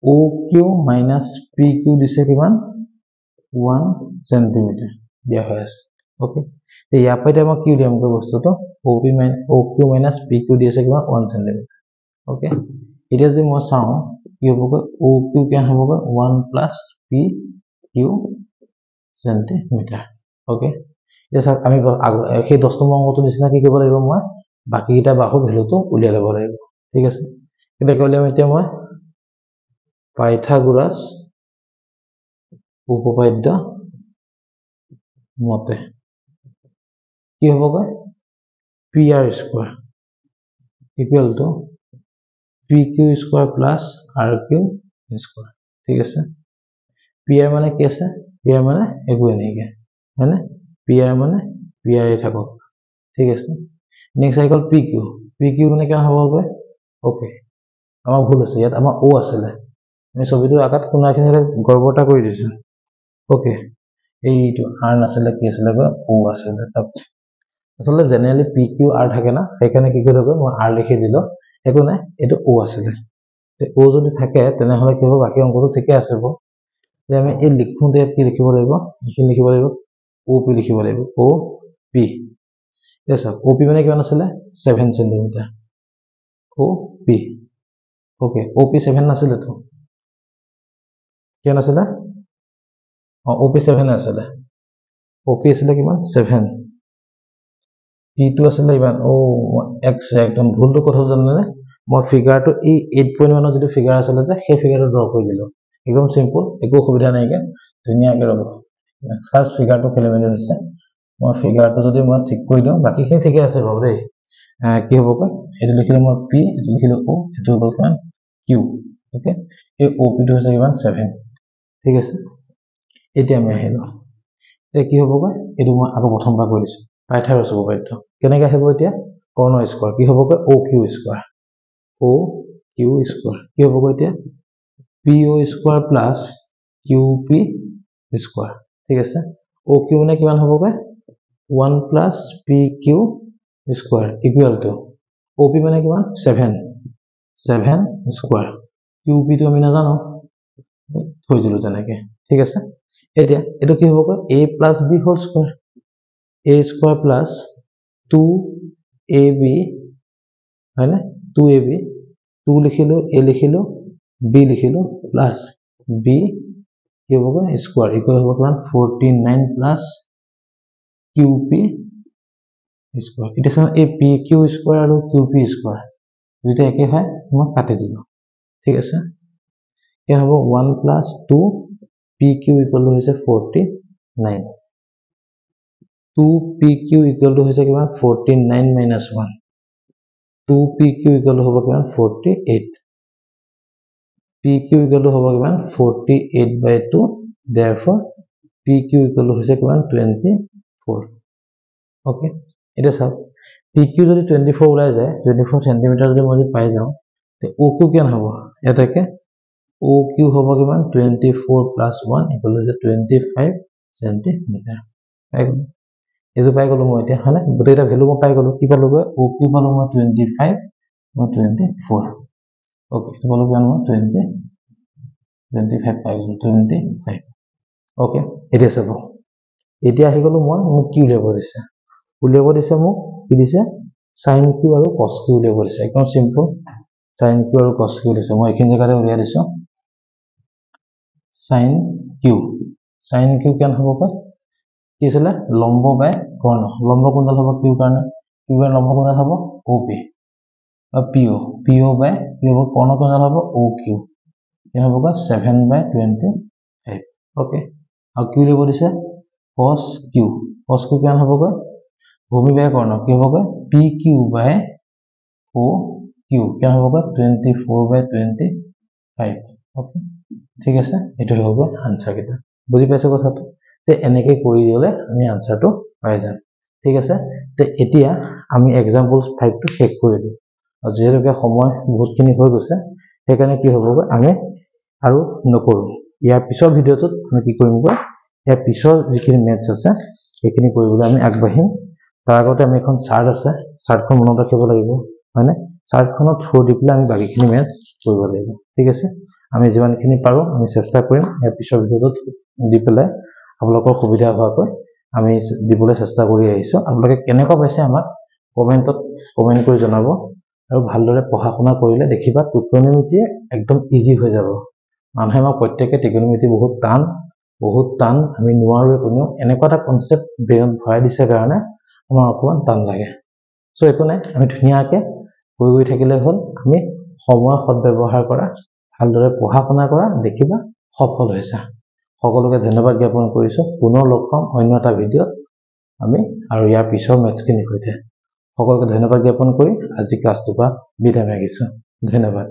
OQ minus PQ দিছে কিমান 1 সেন্টিমিটাৰ দিয়া হৈ আছে ওকে তে ইয়াৰ পৰা আমাৰ কি দিম কৈ বস্তুটো OQ minus PQ দিছে কিমান 1 সেন্টিমিটাৰ ওকে এটা যদি মই চাও কি হ'ব OQ কেন হ'ব 1 plus PQ সেন্টিমিটাৰ ওকে এটা চাওক আমি সেই 10 নম্বৰ অংকটো নিচিনা কি কৰিব লাগিব মই বাকি কিটা বাহু ভ্যালুটো উলিয়াই লব লাগিব ঠিক আছে এটা কৰিলে এতিয়া মই পাইথাগোৰাছ উপপাদ্য মতে কি হ'ব PR square equal to PQ square plus RQ square ঠিক আছে PR মানে কি আছে PR মানে একো নাই হয়নে PR মানে PR এ থাকক ঠিক আছে নেক্সট আইকল PQ মানে কি হ'ব ওকে আমাৰ ভুল আছে ইয়াত আমাৰ O আছিলে আমি ছবিটো আকাত কোনাখিনি গৰ্বটা কৰি দিছো ওকে এইটো R নাছিলে কি আছিলে O আছিলে সব আসলে জেনাৰেলি PQ R থাকে না সেইকাৰণে কি কৰিব মই R লিখি দিলো একো নাই এটো O আছিলে তে O যদি থাকে তেনে হলে কি হ'ব বাকি অংকটো ঠিকে আছে যে আমি এই লিখোতে কি লিখিব লাগিব এইখিনি লিখিব লাগিব OP লিখিব লাগিব OP yes OP মানে কিমান আছিলে 7 সেন্টিমিটাৰ OP ওকে OP 7 নাছিলে তো কিমান আছিলে OP 7 আছিলে OP আছিলে কিমান 7 P2 আছিলে ইমান X একদম ভুলটো কথা জানেনে মই ফিগাৰটো এই 8.1 যদি ফিগাৰ আছিলে যে সেই ফিগাৰটো ড্ৰ কৰি দিলো একদম সিম্পল একো সুবিধা নাইকে ধুনিয়াকে ৰব ফাৰ্স্ট ফিগাৰটো খেলিমেলি হৈছে মই ফিগাৰটো যদি মই ঠিক কৰি দিও বাকিখিনি ঠিকে আছে বাবু দেই কি হ'ব এটো লিখিলো মই P এটো লিখিলো O এটো গল Q ওকে এই OP টো হৈছে কিমান 7 ঠিক আছে এতিয়া আমি আহিলো কি হ'ব এটো মই আকৌ প্ৰথমবাৰ কৈ দিছো পাইথাগোৰাছ উপপাদ্য কেনেকৈ আহিব এতিয়া কৰ্ণ স্কয়াৰ কি হ'ব OQ স্কয়াৰ OQ স্কয়াৰ কি হ'ব এতিয়া PO square plus QP square ঠিক আছে OQ মানে কিমান হ'ব 1 plus PQ square equal to OP মানে কিমান 7 স্কয়াৰ QP টো আমি নাজানো থৈ দিলো তেনেকে ঠিক আছে এতিয়া এটো কি হ'ব A plus B whole square A square plus 2AB হয় না 2AB 2 লিখিলো A লিখিলো B লিখিলো প্লাস B কি হ'ব স্কয়াৰ ইকুয়াল হ'ব কিমান 49 plus QP স্কয়াৰ এটা সম এই PQ স্কয়াৰ আৰু QP স্কয়াৰ দুইটা একে হয় মই কাটি দিলো ঠিক আছে কি হ'ব 1 plus 2 PQ ইকুয়াল হৈছে 49 2pq equal to হৈছে কিমান 49 minus 1 2pq equal to হ'ব কিমান 48 pq equal to হ'ব কিমান 48 by 2 therefore pq equal to হৈছে কিমান 24 okay এটা চাওক pq যদি 24 ওলাই যায় 24 cm যদি মই পাই যাওঁ তে oq কিমান হ'ব এটাকে oq হ'ব কিমান 24 plus 1 equal to 25 cm এজো পাই গলো মই এতিয়া হলে গোটেইটা ভ্যালু মই পাই গলো কি পালো oq পালো মই 25 মই 24 ওকে বলো কিমান মই 25 পাই গলো 25 ওকে এটা চাব এতিয়া আহি গলো মই মোক কি উলিয়াব দিছে মোক কি দিছে sin q আৰু cos q উলিয়াব দিছে একদম সিম্পল sin q আৰু cos q দিছে মই এইখিনি জায়গাতে উলিয়াই দিছো sin q কেন হ'ব ক কি আছিল লম্ব বাই কৰ্ণ লম্ব কোণডাল হ'ব q কাৰণে q এর লম্ব কোণডাল হ'ব op po বাই কি হ'ব কৰ্ণ কোণডাল হ'ব oq কি হ'ব ক 7 বাই 25 ওকে আৰু কি উলিয়াব দিছে cos q কেন হ'ব ক ভূমি বাই কৰ্ণ কি হ'ব ক pq বাই oq কেন হ'ব ক 24 বাই 25 ওকে ঠিক আছে এটো হ'ব আনসার কিটা বুজি পাইছো কথাটো তে এনেকে কৰি দিলে আমি আনসারটো পাই যাম ঠিক আছে তে এতিয়া আমি एग्जांपल्स 5 টো শেষ কৰিলো আৰু যেহেতুকে সময় বহুতখিনি হৈ গৈছে সেইকাৰণে কি হ'ব আমি আৰু নকৰো ইয়াৰ পিছৰ ভিডিওটোত আমি কি কৰিম ইয়াৰ পিছৰ যিখিনি মেথছ আছে সেইখিনি কৰিবলৈ আমি আগবাঢ়িম তাৰ আগতে আমি এখন চাৰ্ট আছে চাৰ্টখন মনত ৰাখিব লাগিব মানে চাৰ্টখনত থ্ৰু দি পেলাই আমি বাকিখিনি মেথছ কৰিব লাগিব ঠিক আছে আমি যিমানখিনি পাৰো আমি চেষ্টা কৰিম ইয়াৰ পিছৰ ভিডিওটোত দি পেলাই আপোনালোকৰ সুবিধা হোৱাকৈ আমি দিবলৈ চেষ্টা কৰি আহিছো আপোনালোকে কেনেকুৱা পাইছে আমাক কমেন্ট কৰি জনাব আৰু ভালদৰে পঢ়া-শুনা কৰিলে দেখিবা ত্ৰিকোণমিতি একদম ইজি হৈ যাব মানুহে আমাক প্ৰত্যেককে ত্ৰিকোণমিতি বহুত টান আমি নোৱাৰো কোনেও এনেকুৱা এটা কনসেপ্ট ব্ৰেইনত ভৰাই দিছে কাৰণে আমাৰ অকমান টান লাগে সো একো নাই আমি ধুনিয়াকে গৈ থাকিলে হ'ল আমি সময় সদ্ব্যৱহাৰ কৰা ভালদৰে পঢ়া-শুনা কৰা দেখিবা সফল হৈছা সকলোকে ধন্যবাদ জ্ঞাপন কৰিছো পুনৰ লগ পাম অন্য এটা ভিডিওত আমি আৰু ইয়াৰ পিছৰ মেথছখিনি সৈতে সকলোকে ধন্যবাদ জ্ঞাপন কৰি আজি ক্লাছটো বিদায় মাগিছো ধন্যবাদ